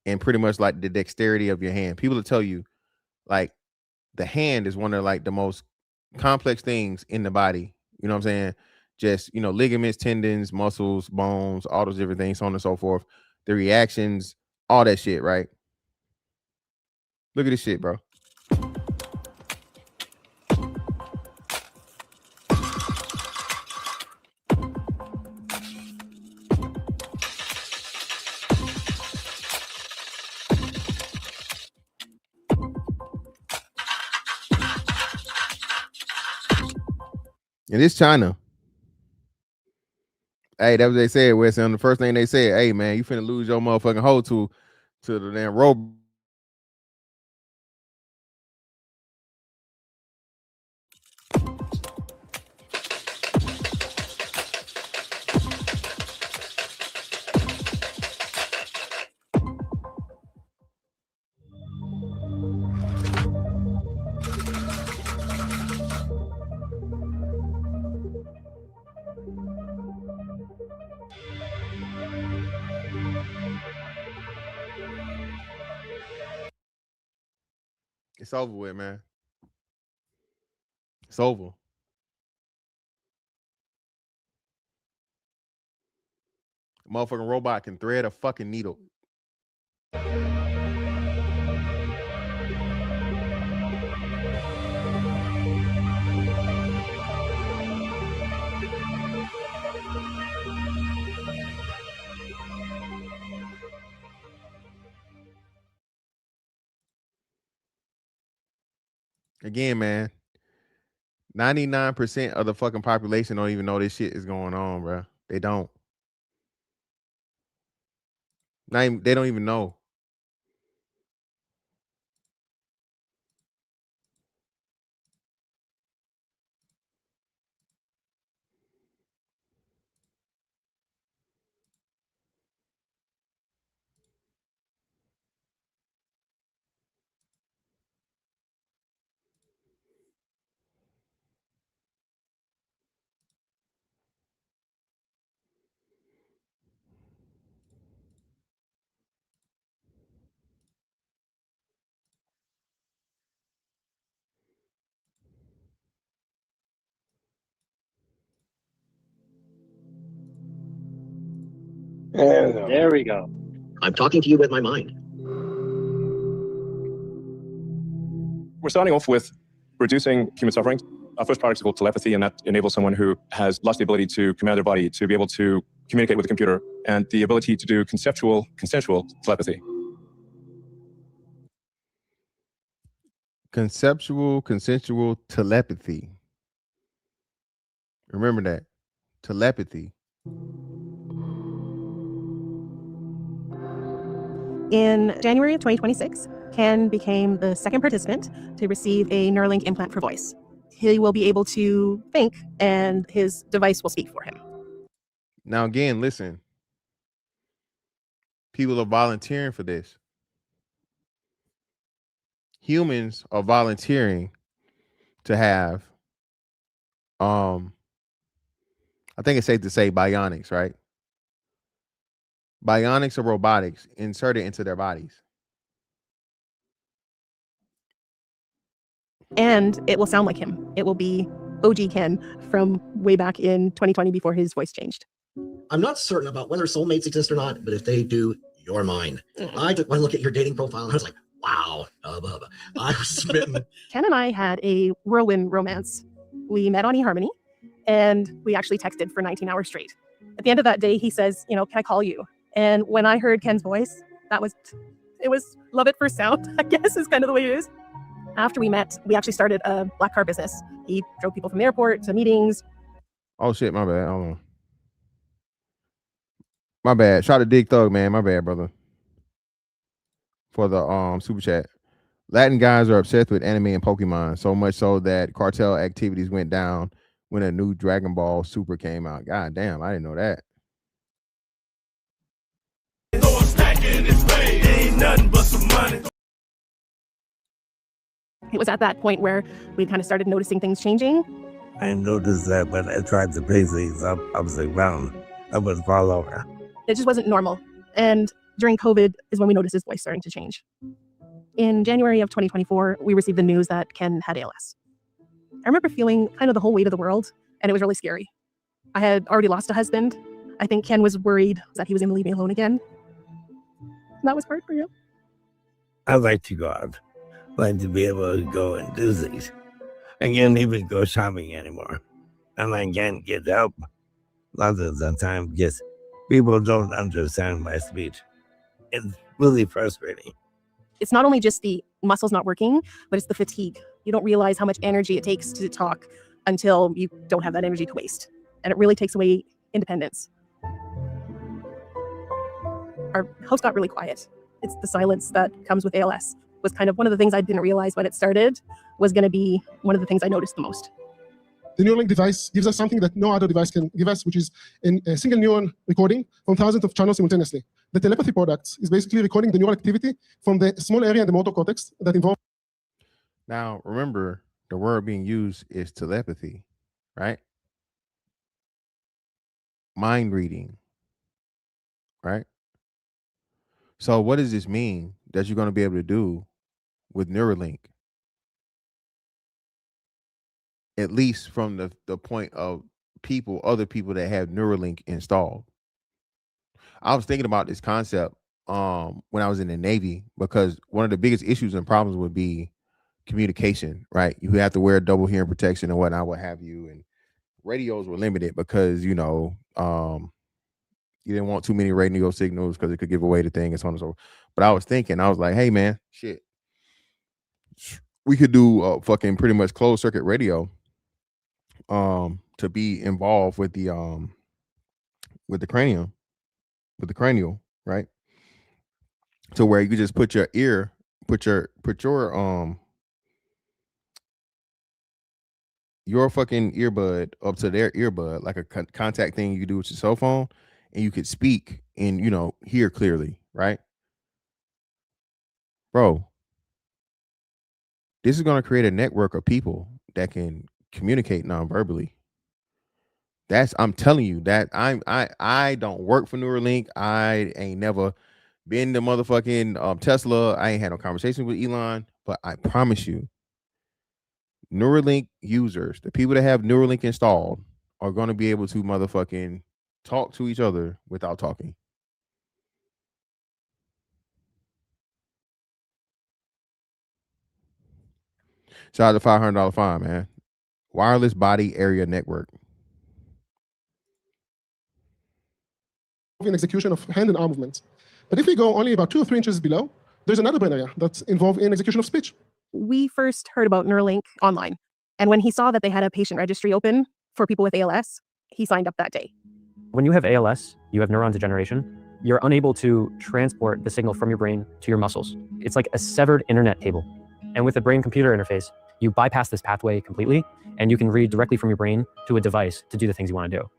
and pretty much like the dexterity of your hand. People will tell you like the hand is one of like the most complex things in the body. You know what I'm saying? Just, ligaments, tendons, muscles, bones, all those different things, so on and so forth. The reactions, all that shit, right? Look at this shit, bro. And it's China. Hey, that's what they said, Weston. The first thing they said, hey man, you finna lose your motherfucking hold to the damn robot. It's over with, man. It's over. A motherfucking robot can thread a fucking needle. Again, man, 99% of the fucking population don't even know this shit is going on, bro. They don't. They don't even know. There we go. I'm talking to you with my mind. We're starting off with reducing human suffering. Our first product is called telepathy, and that enables someone who has lost the ability to command their body to be able to communicate with a computer and the ability to do consensual telepathy. Consensual telepathy. Remember that. Telepathy. In January of 2026, Ken became the second participant to receive a Neuralink implant for voice. He will be able to think, and his device will speak for him. Now, again, listen. People are volunteering for this. Humans are volunteering to have, I think it's safe to say bionics, right? Bionics or robotics inserted into their bodies. And it will sound like him. It will be OG Ken from way back in 2020 before his voice changed. I'm not certain about whether soulmates exist or not, but if they do, you're mine. I took one look at your dating profile and I was like, wow. I was smitten. Ken and I had a whirlwind romance. We met on eHarmony, and we actually texted for 19 hours straight. At the end of that day, he says, can I call you? And when I heard Ken's voice, it was love at first sound, I guess is kind of the way it is. After we met, we actually started a black car business. He drove people from the airport to meetings. Oh shit, my bad. Hold on. My bad. Shout out to Dig Thug, man. My bad, brother. For the super chat. Latin guys are obsessed with anime and Pokemon, so much so that cartel activities went down when a new Dragon Ball Super came out. God damn, I didn't know that. It was at that point where we kind of started noticing things changing. I noticed that when I tried to place things up upside down, I would fall over. It just wasn't normal. And during COVID is when we noticed his voice starting to change. In January of 2024, we received the news that Ken had ALS. I remember feeling kind of the whole weight of the world, and it was really scary. I had already lost a husband. I think Ken was worried that he was going to leave me alone again. That was hard for you. I like to go out. Like to be able to go and do things. I can't even go shopping anymore. And I can't get help a lot of the time because people don't understand my speech. It's really frustrating. It's not only just the muscles not working, but it's the fatigue. You don't realize how much energy it takes to talk until you don't have that energy to waste. And it really takes away independence. Our house got really quiet. It's the silence that comes with ALS. Was kind of one of the things I didn't realize when it started was going to be one of the things I noticed the most. The Neuralink device gives us something that no other device can give us, which is a single neuron recording from thousands of channels simultaneously. The telepathy product is basically recording the neural activity from the small area in the motor cortex that involves. Now, remember, the word being used is telepathy, right? Mind reading, right? So what does this mean that you're going to be able to do with Neuralink? At least from the point of other people that have Neuralink installed. I was thinking about this concept when I was in the Navy, because one of the biggest issues and problems would be communication, right? You have to wear double hearing protection and whatnot, what have you. And radios were limited because, you didn't want too many radio signals because it could give away the thing and so on and so forth. But I was thinking, I was like, hey, man, shit. We could do fucking pretty much closed circuit radio to be involved with the cranial, right? So where you could just put your fucking earbud up to their earbud, like a contact thing you do with your cell phone, and you could speak and hear clearly, right? Bro, this is going to create a network of people that can communicate non-verbally. I'm telling you that I don't work for Neuralink. I ain't never been to motherfucking Tesla. I ain't had no conversation with Elon, but I promise you, Neuralink users, the people that have Neuralink installed, are going to be able to motherfucking talk to each other without talking. Shout out to $500 fine, man. Wireless body area network. In execution of hand and arm movements. But if we go only about 2 or 3 inches below, there's another brain area that's involved in execution of speech. We first heard about Neuralink online. And when he saw that they had a patient registry open for people with ALS, he signed up that day. When you have ALS, you have neuron degeneration, you're unable to transport the signal from your brain to your muscles. It's like a severed internet cable. And with the brain-computer interface, you bypass this pathway completely, and you can read directly from your brain to a device to do the things you want to do.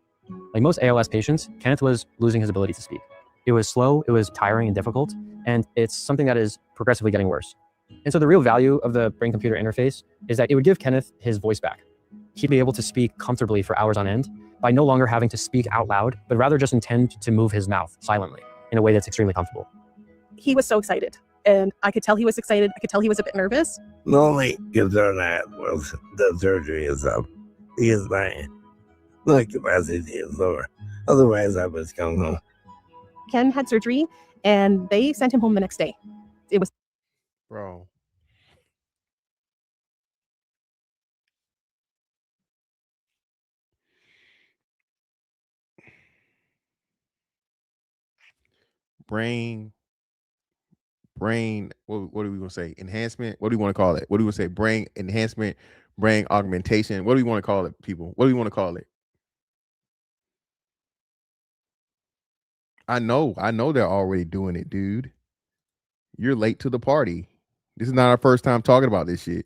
Like most ALS patients, Kenneth was losing his ability to speak. It was slow, it was tiring and difficult, and it's something that is progressively getting worse. And so the real value of the brain-computer interface is that it would give Kenneth his voice back. He'd be able to speak comfortably for hours on end by no longer having to speak out loud, but rather just intend to move his mouth silently in a way that's extremely comfortable. He was so excited, and I could tell he was excited. I could tell he was a bit nervous. The only concern I had was the surgery itself. Because my capacity is lower. Otherwise, I was going home. Ken had surgery, and they sent him home the next day. It was... Bro. Brain, what do we want to say? Enhancement? What do we want to call it? What do we want to say? Brain enhancement, brain augmentation. What do we want to call it, people? What do we want to call it? I know they're already doing it, dude. You're late to the party. This is not our first time talking about this shit.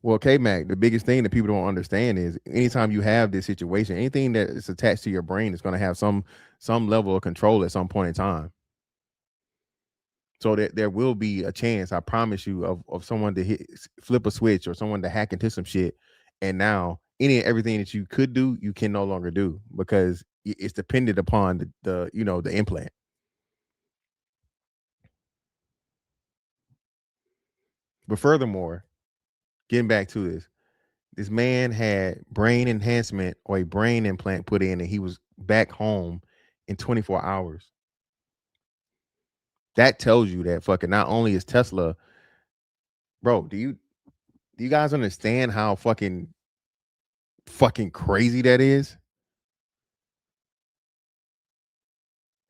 Well, K-Mac, the biggest thing that people don't understand is anytime you have this situation, anything that is attached to your brain is going to have some level of control at some point in time. So that there will be a chance, I promise you, of someone to flip a switch or someone to hack into some shit. And now everything that you could do, you can no longer do because it's dependent upon the implant. But furthermore, getting back to this man had brain enhancement or a brain implant put in, and he was back home in 24 hours. That tells you that fucking not only is Tesla, bro, do you guys understand how fucking crazy that is?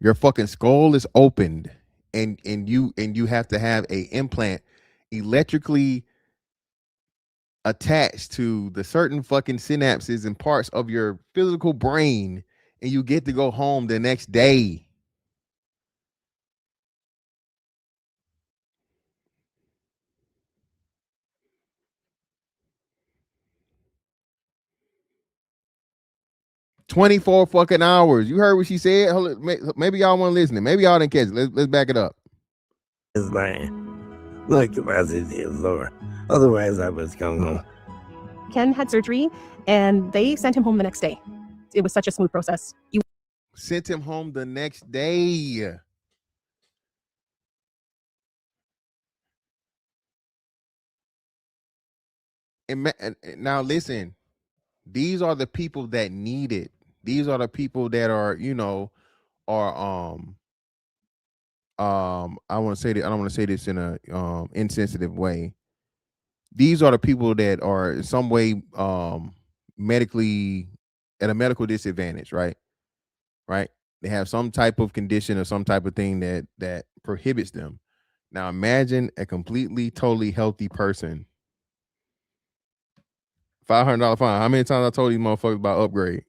Your fucking skull is opened and you have to have a implant electrically attached to the certain fucking synapses and parts of your physical brain, and you get to go home the next day. "24 fucking hours." You heard what she said? Maybe y'all weren't listening. Maybe y'all didn't catch it. Let's back it up. My capacity is lower. Otherwise, I was going home. Ken had surgery, and they sent him home the next day. It was such a smooth process. You sent him home the next day. And now listen, these are the people that need it. These are the people that are, I want to say that I don't want to say this in a insensitive way. These are the people that are in some way medically at a medical disadvantage, right? Right? They have some type of condition or some type of thing that prohibits them. Now imagine a completely, totally healthy person. $500 fine. How many times I told these motherfuckers about Upgrade?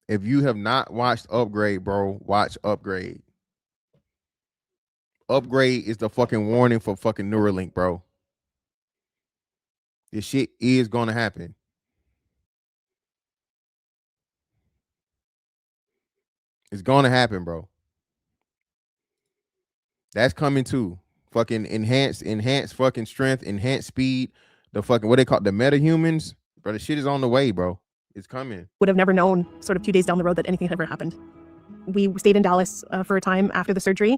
If you have not watched Upgrade, bro, watch Upgrade. Upgrade is the fucking warning for fucking Neuralink, bro. This shit is gonna happen. It's gonna happen, bro. That's coming too. Fucking enhanced fucking strength, enhanced speed. The fucking what they call the metahumans, bro. The shit is on the way, bro. It's coming. would have never known sort of 2 days down the road that anything had ever happened. We stayed in Dallas for a time after the surgery.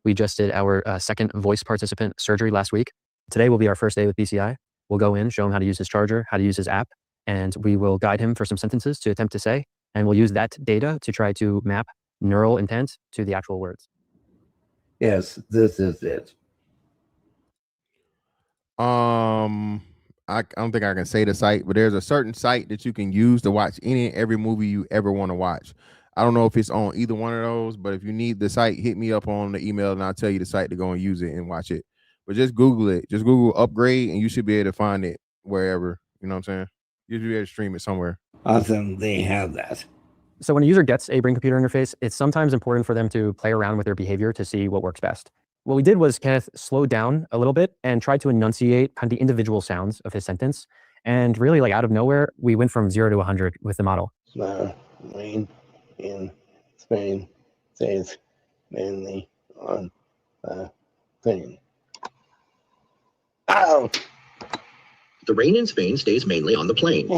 We just did our second voice participant surgery last week. Today will be our first day with BCI. We'll go in, show him how to use his charger, how to use his app, and we will guide him for some sentences to attempt to say, and we'll use that data to try to map neural intent to the actual words. Yes, this is it. I don't think I can say the site, but there's a certain site that you can use to watch any and every movie you ever want to watch. I don't know if it's on either one of those, but if you need the site, hit me up on the email and I'll tell you the site to go and use it and watch it. But just Google it. Just Google upgrade and you should be able to find it wherever. You know what I'm saying? You should be able to stream it somewhere. Awesome, they have that. So when a user gets a brain-computer interface, it's sometimes important for them to play around with their behavior to see what works best. What we did was Kenneth slowed down a little bit and tried to enunciate kind of the individual sounds of his sentence. And really, like out of nowhere, we went from 0 to 100 with the model. Rain in Spain stays mainly on the plane. Oh! The rain in Spain stays mainly on the plane.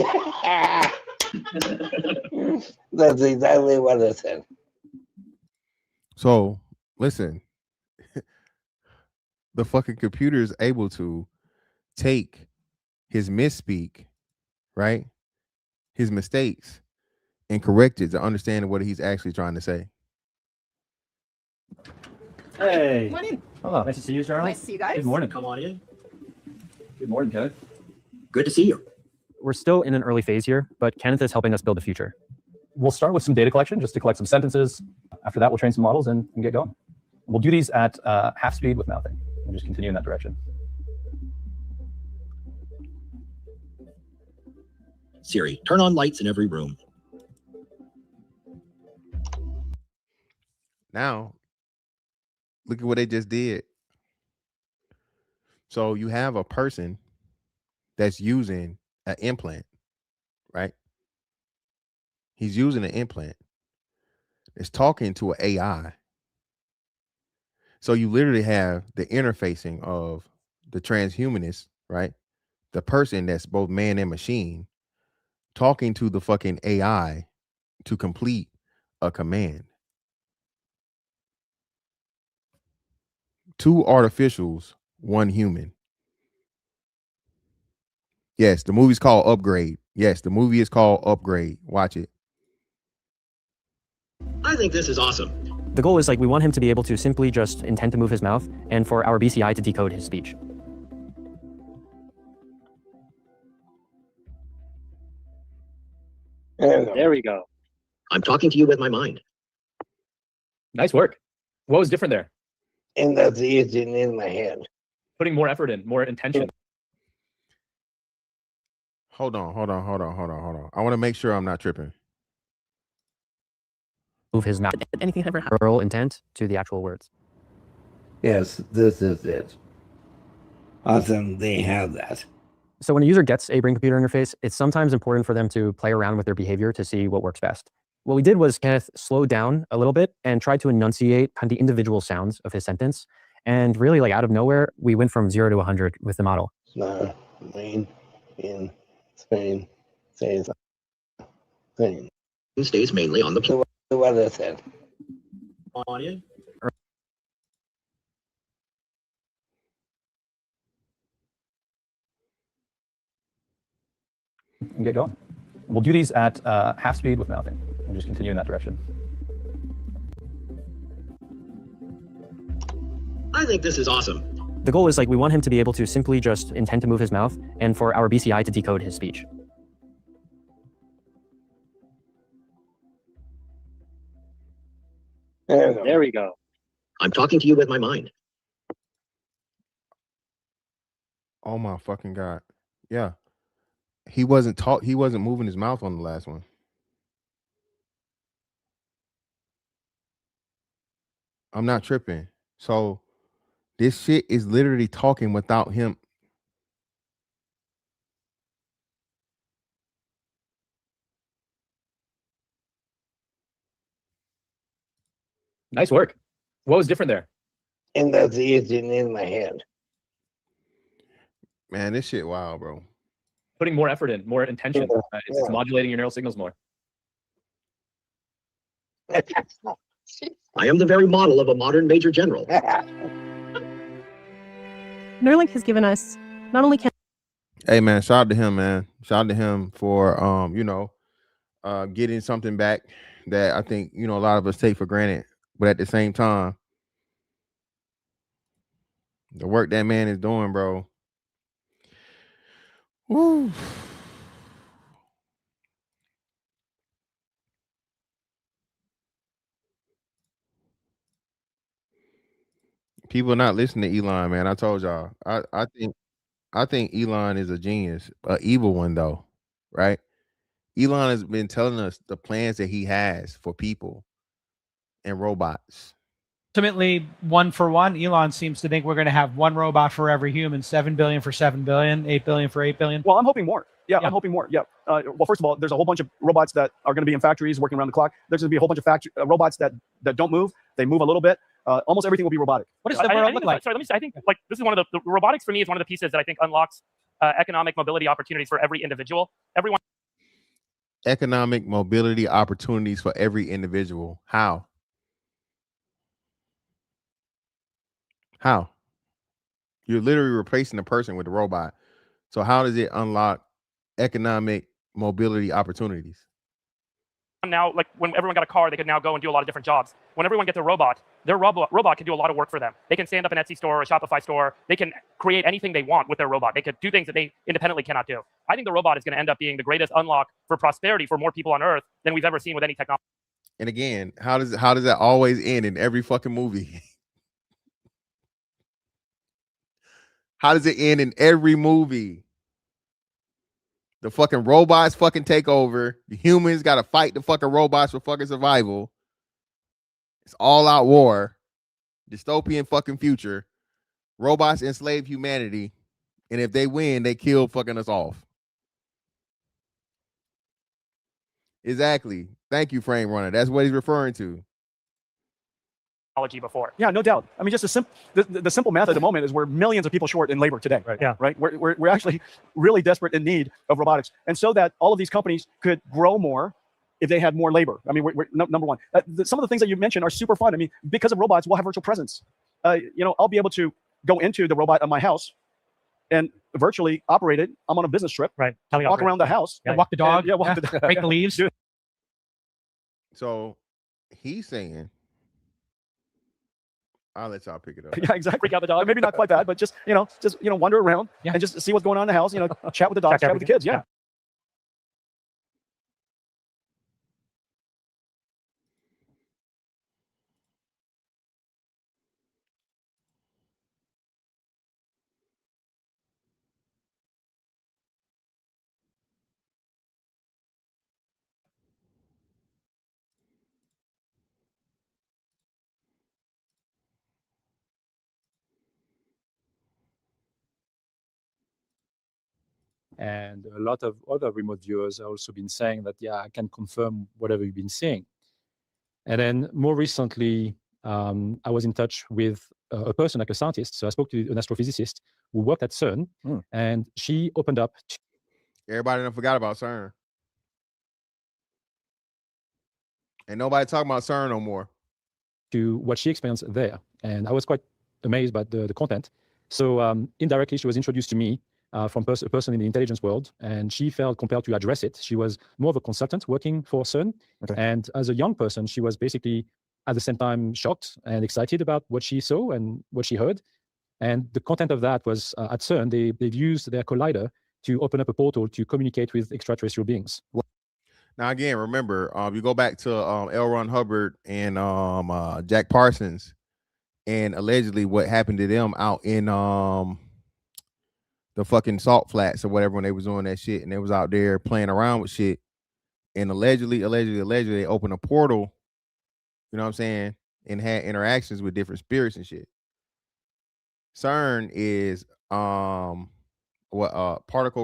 That's exactly what I said. So listen, the fucking computer is able to take his misspeak, right? His mistakes and correct it to understand what he's actually trying to say. Hey. Come on in. Hello. Nice to see you, Charlie. Nice to see you guys. Good morning. Come on in. Good morning, Kenneth. Good to see you. We're still in an early phase here, but Kenneth is helping us build the future. We'll start with some data collection just to collect some sentences. After that, we'll train some models and get going. We'll do these at half speed with mouthing. We'll just continue in that direction. Siri, turn on lights in every room. Now, look at what they just did. So you have a person that's using an implant, right? He's using an implant. It's talking to an AI. So you literally have the interfacing of the transhumanist, right? The person that's both man and machine talking to the fucking AI to complete a command. Two artificials, one human. Yes, the movie's called Upgrade. Yes, the movie is called Upgrade. Watch it. I think this is awesome. The goal is like we want him to be able to simply just intend to move his mouth and for our BCI to decode his speech. There we go. I'm talking to you with my mind. Nice work. What was different there? And that's easy in my head. Putting more effort in, more intention. Hold on. I want to make sure I'm not tripping. Move his mouth. Anything ever happen? Neural intent to the actual words. Yes, this is it. Awesome, they have that. So when a user gets a brain-computer interface, it's sometimes important for them to play around with their behavior to see what works best. What we did was Kenneth slowed down a little bit and tried to enunciate kind of the individual sounds of his sentence. And really, like out of nowhere, we went from 0 to 100 with the model. Rain in Spain stays plane. It stays mainly on the plane. What I said. On in. And get going. We'll do these at half speed with mouthing. We'll just continue in that direction. I think this is awesome. The goal is like we want him to be able to simply just intend to move his mouth and for our BCI to decode his speech. There we go. I'm talking to you with my mind. Oh my fucking God. Yeah. He wasn't moving his mouth on the last one. I'm not tripping. So this shit is literally talking without him. Nice work. What was different there? And that's easy in my head. Man, this shit wild, bro. Putting more effort in, more intention. It's modulating your neural signals more. I am the very model of a modern major general. Neuralink has given us not only Hey man, shout out to him, man. Shout out to him for getting something back that I think a lot of us take for granted. But at the same time, the work that man is doing, bro. Woo. People not listening to Elon, man. I told y'all. I think Elon is a genius, an evil one though, right? Elon has been telling us the plans that he has for people and robots. Ultimately, one for one, Elon seems to think we're going to have one robot for every human, 7 billion for 7 billion, 8 billion for 8 billion. Well, I'm hoping more. Yeah, I'm hoping more. Yeah. Well, first of all, there's a whole bunch of robots that are going to be in factories working around the clock. There's going to be a whole bunch of robots that don't move. They move a little bit. Almost everything will be robotic. What does the world look like? Sorry, let me say, I think like this is one of the robotics for me is one of the pieces that I think unlocks economic mobility opportunities for every individual. Everyone. Economic mobility opportunities for every individual. How? How? You're literally replacing a person with a robot. So how does it unlock economic mobility opportunities? Now, like when everyone got a car, they could now go and do a lot of different jobs. When everyone gets a robot, their robot can do a lot of work for them. They can stand up an Etsy store or a Shopify store. They can create anything they want with their robot. They could do things that they independently cannot do. I think the robot is going to end up being the greatest unlock for prosperity for more people on Earth than we've ever seen with any technology. And again, how does that always end in every fucking movie? How does it end in every movie? The fucking robots fucking take over. The humans got to fight the fucking robots for fucking survival. It's all out war. Dystopian fucking future. Robots enslave humanity. And if they win, they kill fucking us off. Exactly. Thank you, Frame Runner. That's what he's referring to. Before. Yeah, no doubt. I mean, just the simple math at the moment is we're millions of people short in labor today. Right. Yeah. Right. We're actually really desperate in need of robotics, and so that all of these companies could grow more if they had more labor. I mean, we're number one. Some of the things that you mentioned are super fun. I mean, because of robots, we'll have virtual presence. I'll be able to go into the robot at my house and virtually operate it. I'm on a business trip. Right. Walk around the house. Yeah, walk the dog. Yeah. Walk the dog. Break the leaves. So he's saying. I'll let y'all pick it up. Yeah, exactly. Freak out the dog. Maybe not quite that, but just wander around and just see what's going on in the house. Chat with the dogs, chat with the kids. Yeah. And a lot of other remote viewers have also been saying that, yeah, I can confirm whatever you've been seeing. And then more recently, I was in touch with a person, like a scientist. So I spoke to an astrophysicist who worked at CERN, and she opened up. Everybody done forgot about CERN. Ain't nobody talking about CERN no more. To what she experienced there. And I was quite amazed by the content. So indirectly, she was introduced to me from a person in the intelligence world, and she felt compelled to address it. She was more of a consultant working for CERN. Okay. And as a young person, she was basically at the same time shocked and excited about what she saw and what she heard. And the content of that was at CERN, they've used their collider to open up a portal to communicate with extraterrestrial beings. Now, again, remember, you go back to L. Ron Hubbard and Jack Parsons, and allegedly what happened to them out in the fucking salt flats or whatever when they was doing that shit, and they was out there playing around with shit, and allegedly they opened a portal, you know what I'm saying, and had interactions with different spirits and shit. CERN is particle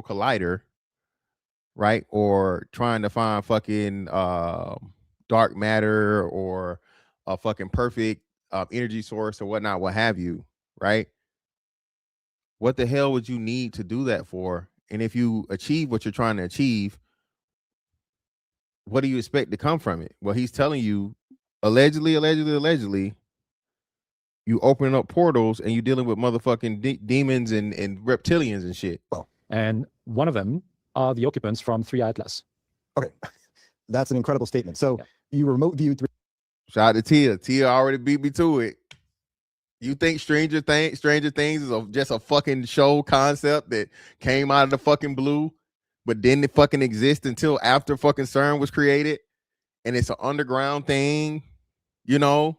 collider, right? Or trying to find fucking dark matter or a fucking perfect energy source or whatnot, what have you, right? What the hell would you need to do that for? And if you achieve what you're trying to achieve, what do you expect to come from it? Well, he's telling you, allegedly, you opening up portals and you dealing with motherfucking demons and reptilians and shit. And one of them are the occupants from 3 Atlas. Okay, that's an incredible statement. So you remote viewed 3. Shout out to Tia. Tia already beat me to it. You think Stranger Things is just a fucking show concept that came out of the fucking blue, but didn't fucking exist until after fucking CERN was created, and it's an underground thing, you know,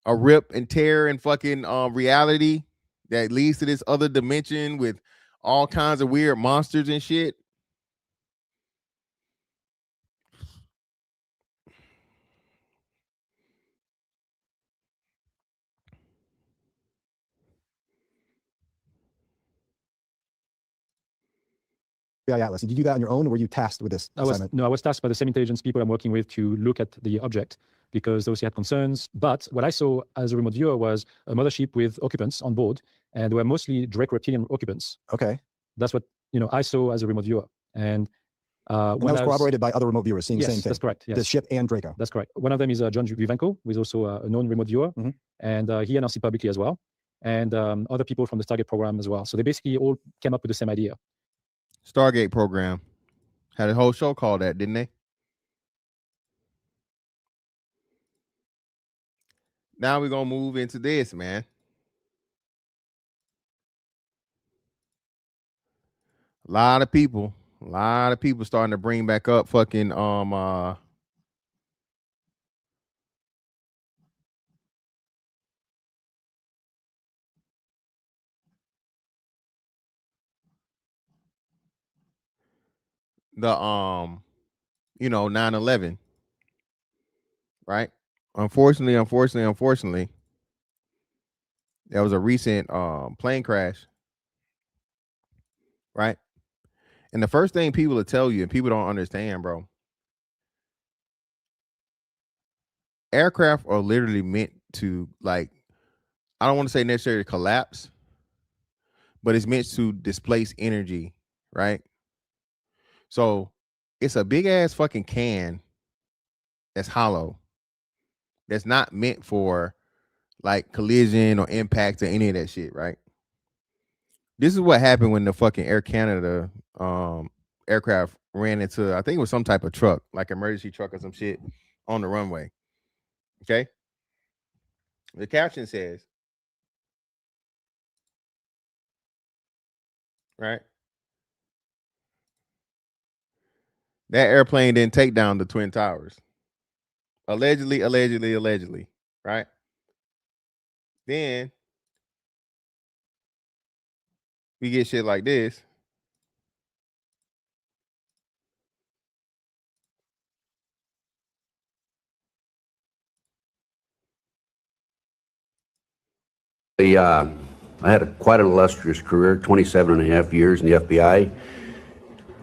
a rip and tear in fucking reality that leads to this other dimension with all kinds of weird monsters and shit. Atlas. Did you do that on your own, or were you tasked with this assignment? I was tasked by the same intelligence people I'm working with to look at the object because those had concerns. But what I saw as a remote viewer was a mothership with occupants on board, and they were mostly direct reptilian occupants. Okay. That's what I saw as a remote viewer. And that was corroborated by other remote viewers seeing the same thing. That's correct. Yes. The ship and Draco. That's correct. One of them is John Vivenko, who is also a known remote viewer, and he announced it publicly as well, and other people from the Stargate program as well. So they basically all came up with the same idea. Stargate program had a whole show called that, didn't they? Now we're gonna move into this, man. A lot of people starting to bring back up fucking the 9/11, right? Unfortunately, there was a recent plane crash, right? And the first thing people will tell you, and people don't understand, bro, aircraft are literally meant to, like, I don't want to say necessarily collapse, but it's meant to displace energy, right? So it's a big ass fucking can that's hollow, that's not meant for like collision or impact or any of that shit, right? This is what happened when the fucking Air Canada aircraft ran into, I think it was some type of truck, like emergency truck or some shit on the runway. Okay. The caption says, right, that airplane didn't take down the Twin Towers. Allegedly, right? Then we get shit like this. I had quite an illustrious career, 27 and a half years in the FBI.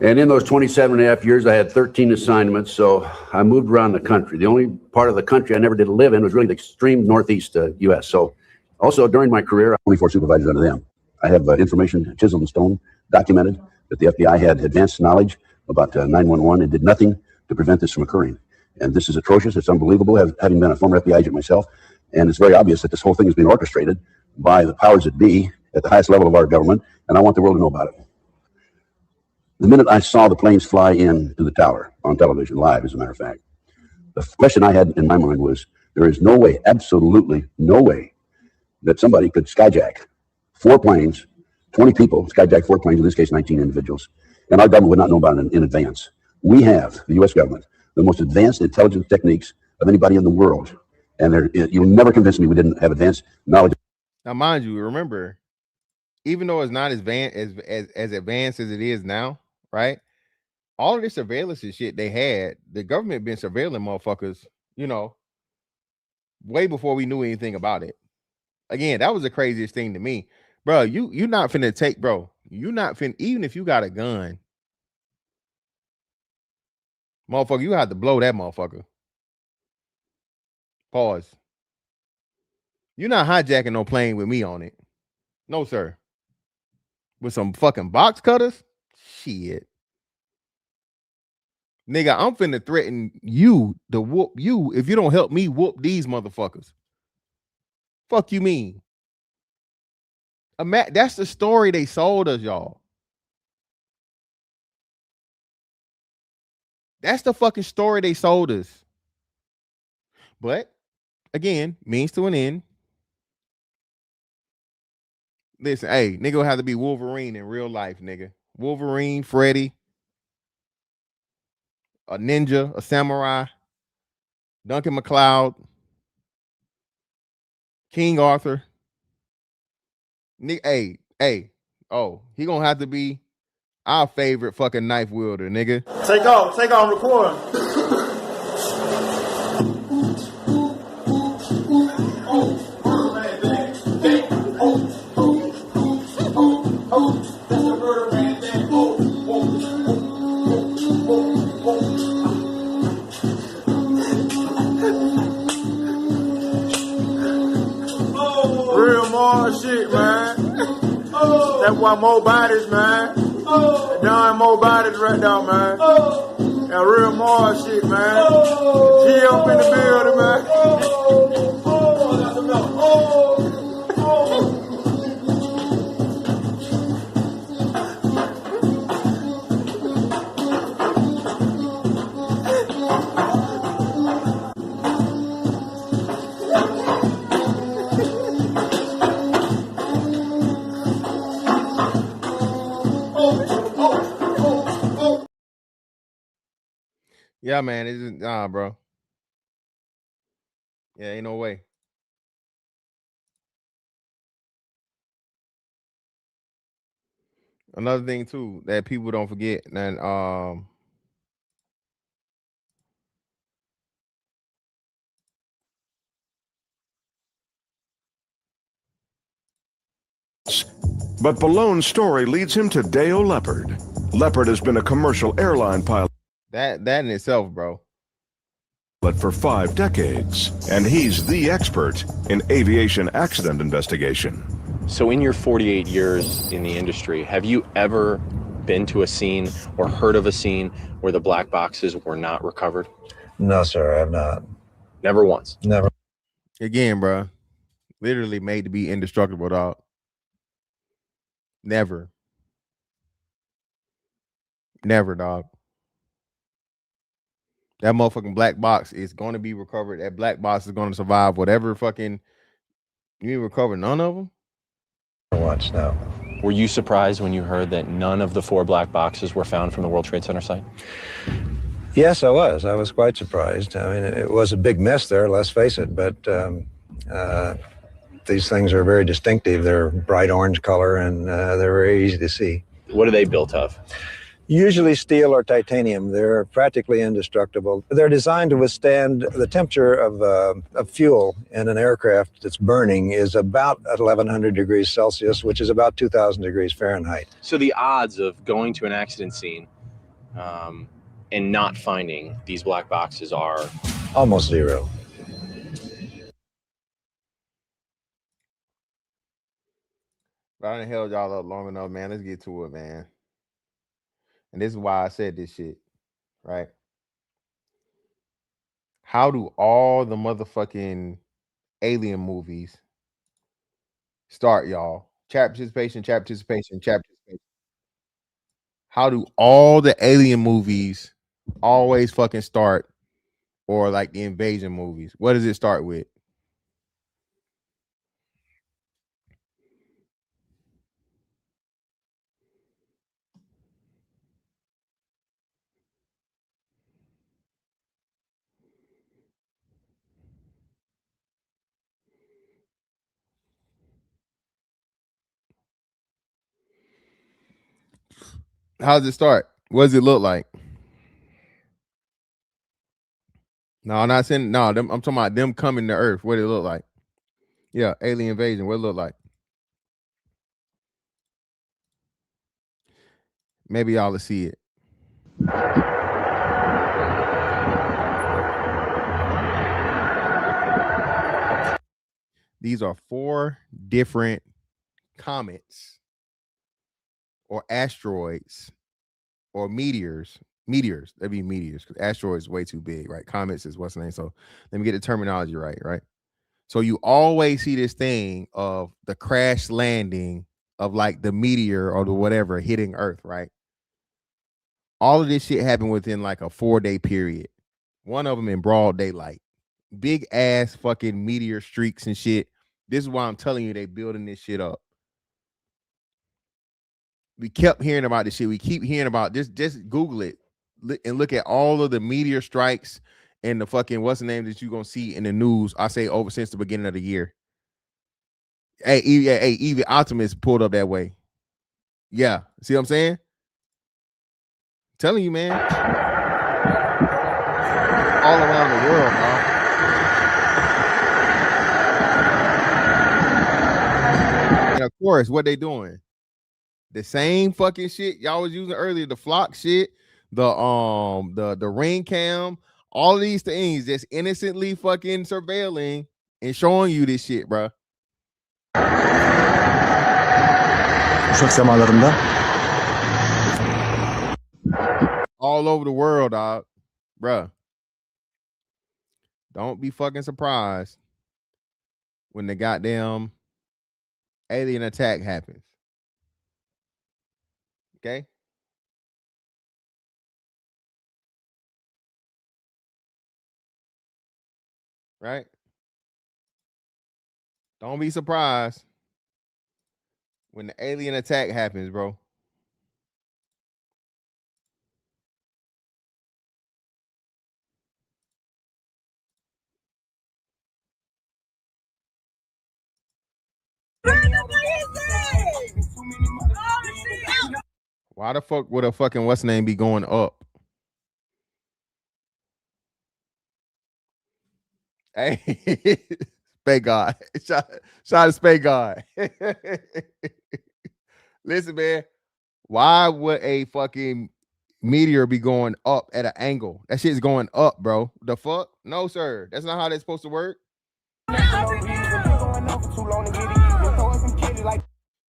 And in those 27 and a half years, I had 13 assignments, so I moved around the country. The only part of the country I never did live in was really the extreme northeast U.S. So also during my career, 24 supervisors under them. I have information, chiseled in stone, documented that the FBI had advanced knowledge about 911 and did nothing to prevent this from occurring. And this is atrocious. It's unbelievable, having been a former FBI agent myself. And it's very obvious that this whole thing is being orchestrated by the powers that be at the highest level of our government, and I want the world to know about it. The minute I saw the planes fly into the tower on television, live as a matter of fact, the question I had in my mind was, there is no way, absolutely no way, that somebody could skyjack 4 planes, 20 people, skyjack 4 planes, in this case 19 individuals, and our government would not know about it in advance. We have, the U.S. government, the most advanced intelligence techniques of anybody in the world, and you'll never convince me we didn't have advanced knowledge. Now, mind you, remember, even though it's not as advanced as it is now, right? All of this surveillance and shit they had, the government been surveilling motherfuckers, way before we knew anything about it. Again, that was the craziest thing to me, bro. You not finna take, bro. You not finna, even if you got a gun, motherfucker, you have to blow that motherfucker. Pause. You're not hijacking no plane with me on it. No, sir. With some fucking box cutters? Shit. Nigga, I'm finna threaten you to whoop you if you don't help me whoop these motherfuckers. Fuck you mean? That's the story they sold us, y'all. That's the fucking story they sold us. But again, means to an end. Listen, hey, nigga will have to be Wolverine in real life, nigga. Wolverine, Freddy, a ninja, a samurai, Duncan MacLeod, King Arthur. Nigga, hey, oh, he gonna have to be our favorite fucking knife wielder, nigga. Take off, record. Real more shit, man. That's why more bodies, man. Darn more bodies right now, man. That real more shit, man. G up in the building, Yeah, man, it's just, nah, bro. Yeah, ain't no way. Another thing too that people don't forget, and But Ballone's story leads him to Deo Leopard. Leopard has been a commercial airline pilot that in itself, bro, for 5 decades, and he's the expert in aviation accident investigation. So in your 48 years in the industry, have you ever been to a scene or heard of a scene where the black boxes were not recovered? No, sir, I have not. Never once? Never. Again, bro, literally made to be indestructible, dog. Never, dog. That motherfucking black box is going to be recovered. That black box is going to survive whatever fucking you ain't recover none of them. Once now. Were you surprised when you heard that none of the 4 black boxes were found from the World Trade Center site? Yes, I was. I was quite surprised. I mean, it was a big mess there, let's face it, but these things are very distinctive. They're bright orange color, and they're very easy to see. What are they built of? Usually steel or titanium. They're practically indestructible. They're designed to withstand the temperature of fuel in an aircraft that's burning is about at 1100 degrees Celsius, which is about 2000 degrees Fahrenheit. So the odds of going to an accident scene and not finding these black boxes are? Almost zero. I done held y'all up long enough, man. Let's get to it, man. And this is why I said this shit, right? How do all the motherfucking alien movies start, y'all? Chat participation. How do all the alien movies always fucking start, or like the invasion movies? What does it start with? How does it start? What does it look like? No, I'm not saying no. I'm talking about them coming to Earth. What it look like? Yeah, alien invasion. What it look like? Maybe y'all will see it. These are 4 different comets or asteroids or meteors. That'd be meteors, because asteroids is way too big, right? Comets is what's the name. So let me get the terminology right. So you always see this thing of the crash landing of like the meteor or the whatever hitting Earth, right? All of this shit happened within like a 4-day period. One of them in broad daylight. Big ass fucking meteor streaks and shit. This is why I'm telling you they building this shit up. We kept hearing about this shit. We keep hearing about this. Just Google it and look at all of the meteor strikes and the fucking what's the name that you're gonna see in the news. I say over since the beginning of the year. Hey, even Optimus pulled up that way. Yeah, see what I'm saying? Telling you, man. All around the world, man. And of course, what they doing? The same fucking shit y'all was using earlier, the flock shit, the ring cam, all of these things just innocently fucking surveilling and showing you this shit, bro. All over the world, dog. Bruh. Don't be fucking surprised when the goddamn alien attack happens. Okay? Right? Don't be surprised when the alien attack happens, bro. Why the fuck would a fucking what's name be going up? Hey, Spay God. Shout to Spay God. Listen, man. Why would a fucking meteor be going up at an angle? That shit's going up, bro. The fuck? No, sir. That's not how that's supposed to work.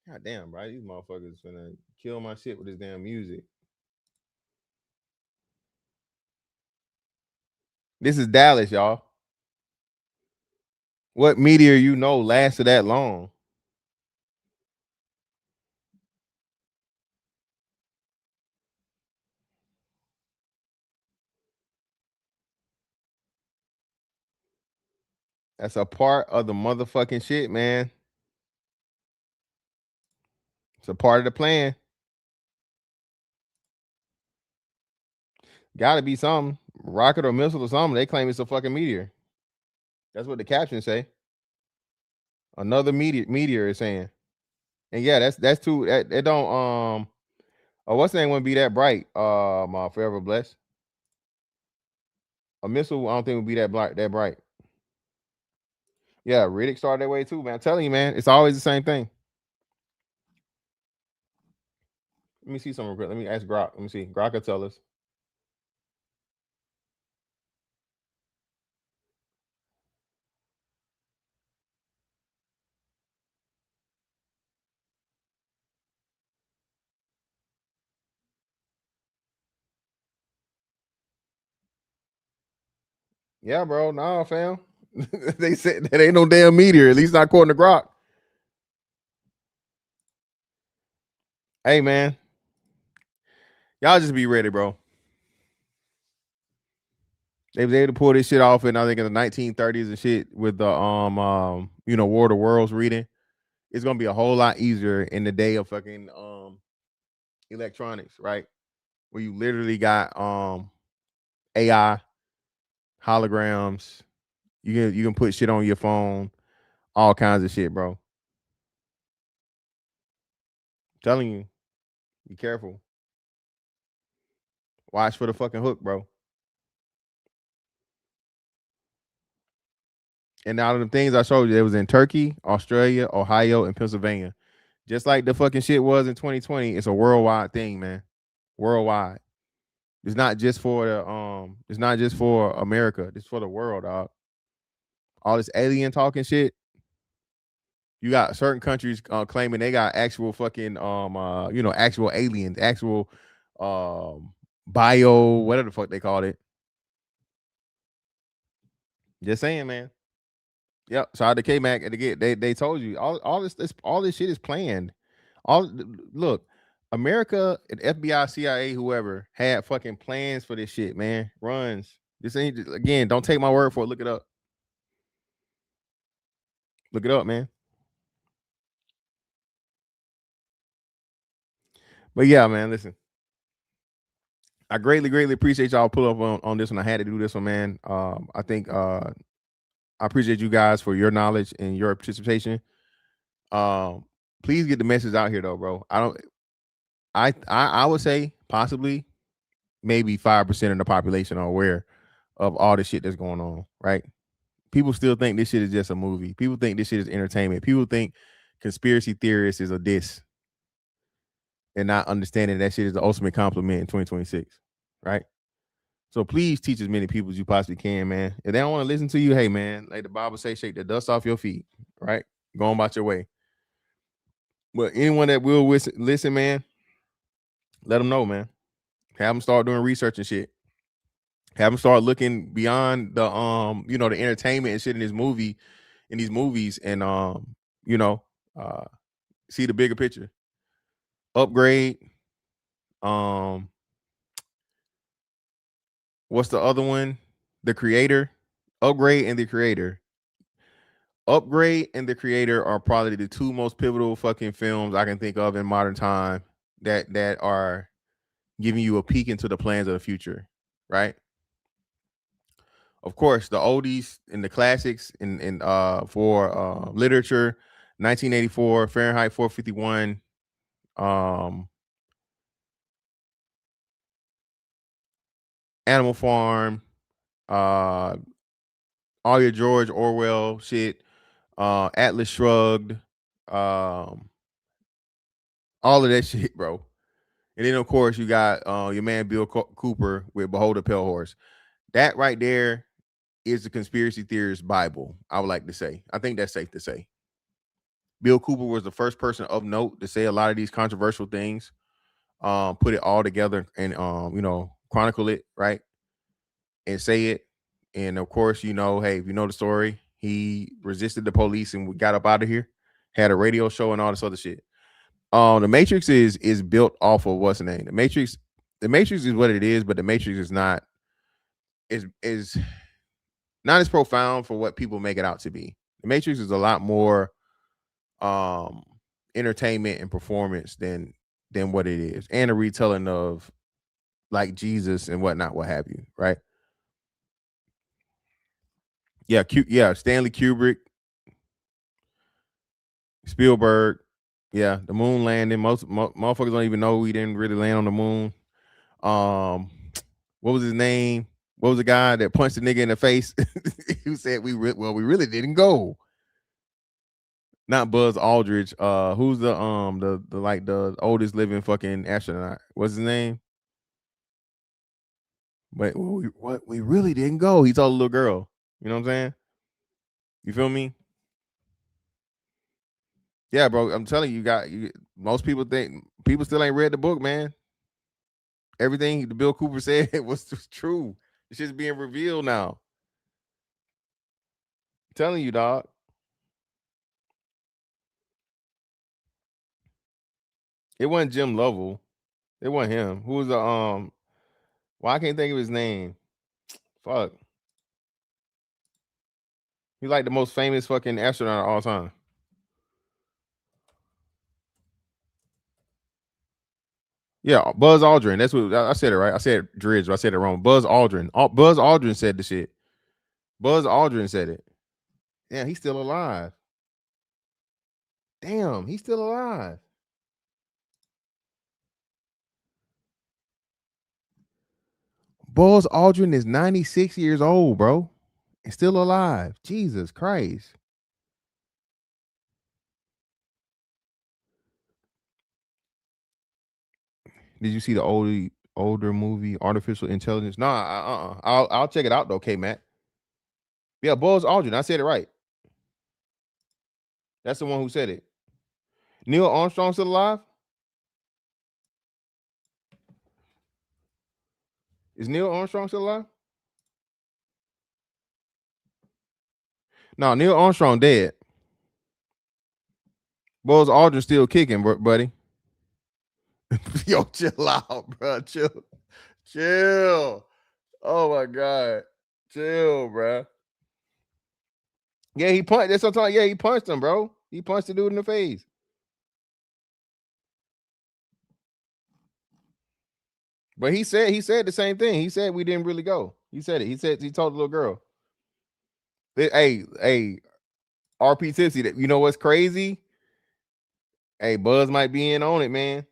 God damn, bro. These motherfuckers finna kill my shit with this damn music. This is Dallas, y'all. What meteor you know lasted that long? That's a part of the motherfucking shit, man. It's a part of the plan. Gotta be something. Rocket or missile or something. They claim it's a fucking meteor. That's what the captions say. Another meteor is saying. And yeah, that's too that don't what's the name wouldn't be that bright. Forever Blessed. A missile, I don't think would be that bright. Yeah, Riddick started that way too, man. I'm telling you, man, it's always the same thing. Let me see something. Let me ask Grok. Let me see. Grok will tell us. Yeah, bro. Nah, fam. They said that ain't no damn meteor, at least not according to Grok. Hey, man. Y'all just be ready, bro. They was able to pull this shit off in, I think, in the 1930s and shit with the War of the Worlds reading. It's gonna be a whole lot easier in the day of fucking electronics, right? Where you literally got AI, holograms. You can put shit on your phone, all kinds of shit, bro. I'm telling you, be careful. Watch for the fucking hook, bro. And out of the things I showed you, it was in Turkey, Australia, Ohio, and Pennsylvania. Just like the fucking shit was in 2020, it's a worldwide thing, man. Worldwide. It's not just for the it's not just for America. It's for the world, dog. All this alien talking shit. You got certain countries claiming they got actual fucking actual aliens, actual bio, whatever the fuck they called it. Just saying, man. Yep. Shout out to K-Mac. They told you all this shit is planned. Look, America, and FBI, CIA, whoever had fucking plans for this shit, man. Runs. This ain't, again, don't take my word for it. Look it up. Look it up, man. But yeah, man, listen. I greatly appreciate y'all pull up on this one. I had to do this one, man. I think I appreciate you guys for your knowledge and your participation. Please get the message out here though, bro. I would say possibly maybe 5% of the population are aware of all the shit that's going on, right? People still think this shit is just a movie. People think this shit is entertainment. People think conspiracy theorists is a diss and not understanding that shit is the ultimate compliment in 2026, right? So please teach as many people as you possibly can, man. If they don't want to listen to you, hey, man, like the Bible say, shake the dust off your feet, right? Go on about your way. But anyone that will listen, man, let them know, man. Have them start doing research and shit. Have them start looking beyond the the entertainment and shit in these movies, and see the bigger picture. Upgrade. What's the other one? The Creator. Upgrade and The Creator. Upgrade and The Creator are probably the two most pivotal fucking films I can think of in modern time that are giving you a peek into the plans of the future, right? Of course, the oldies and the classics for literature, 1984, Fahrenheit 451, Animal Farm, all your George Orwell shit, Atlas Shrugged, all of that shit, bro. And then of course you got your man Bill Cooper with Behold a Pale Horse. That right there is the conspiracy theorist Bible, I would like to say. I think that's safe to say. Bill Cooper was the first person of note to say a lot of these controversial things, put it all together and chronicle it, right? And say it. And of course, hey, if you know the story, he resisted the police and we got up out of here, had a radio show and all this other shit. The Matrix is built off of what's the name? The Matrix is what it is, but the Matrix is not not as profound for what people make it out to be. The Matrix is a lot more entertainment and performance than what it is, and a retelling of like Jesus and whatnot, what have you, right? Yeah, Stanley Kubrick, Spielberg, yeah, the moon landing. Most motherfuckers don't even know we didn't really land on the moon. What was his name? What was the guy that punched the nigga in the face? Who said we really didn't go? Not Buzz Aldridge. Who's the oldest living fucking astronaut? What's his name? But we really didn't go. He told a little girl. You know what I'm saying? You feel me? Yeah, bro. I'm telling you, most people think people still ain't read the book, man. Everything the Bill Cooper said was true. It's just being revealed now. I'm telling you, dog. It wasn't Jim Lovell. It wasn't him. Who was the Well, I can't think of his name. Fuck. He's like the most famous fucking astronaut of all time. Yeah, Buzz Aldrin. That's what I said it right. I said Dridge, but I said it wrong. Buzz Aldrin. Buzz Aldrin said the shit. Buzz Aldrin said it. Yeah, he's still alive. Damn, he's still alive. Buzz Aldrin is 96 years old, bro. And still alive. Jesus Christ. Did you see the older movie, Artificial Intelligence? Nah, I'll check it out though, K-Matt. Yeah, Buzz Aldrin. I said it right. That's the one who said it. Neil Armstrong still alive? Is Neil Armstrong still alive? No, Neil Armstrong dead. Buzz Aldrin still kicking, buddy. Yo, chill out, bro. Chill. Oh my God. Chill, bro. Yeah, he punched. That's what I'm talking. Yeah, he punched him, bro. He punched the dude in the face. But he said the same thing. He said we didn't really go. He said it. He told the little girl. Hey, RP Tipsy, you know what's crazy? Hey, Buzz might be in on it, man.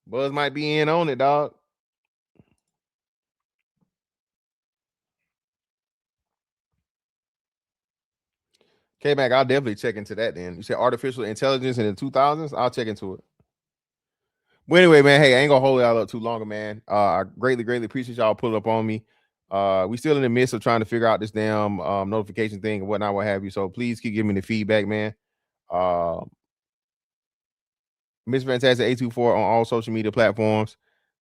Buzz might be in on it, dog. K-Mac, I'll definitely check into that then. You said artificial intelligence in the 2000s? I'll check into it. But anyway, man, hey, I ain't gonna hold y'all up too longer, man. I greatly appreciate y'all pulling up on me. We still in the midst of trying to figure out this damn notification thing and whatnot, what have you. So please keep giving me the feedback, man. Miss Fantastic 824 on all social media platforms.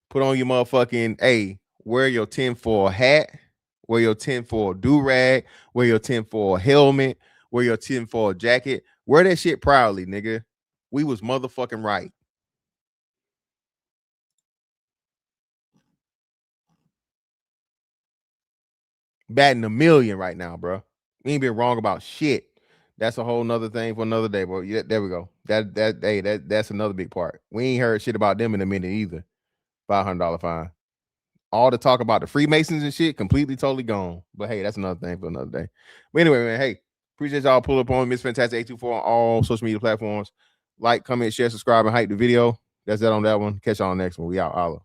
Put on your motherfucking wear your tinfoil hat, wear your tinfoil do-rag, wear your tinfoil helmet, wear your tinfoil jacket. Wear that shit proudly, nigga. We was motherfucking right. Batting 1,000,000 right now, bro. We ain't been wrong about shit. That's a whole nother thing for another day, bro. Yeah, there we go. That's another big part. We ain't heard shit about them in a minute either. $500 fine. All the talk about the Freemasons and shit completely totally gone. But hey, that's another thing for another day. But anyway, man, hey, appreciate y'all pull up on Miss Fantastic 824 on all social media platforms. Like, comment, share, subscribe, and hype the video. That's that on that one. Catch y'all on the next one. We out. Holla.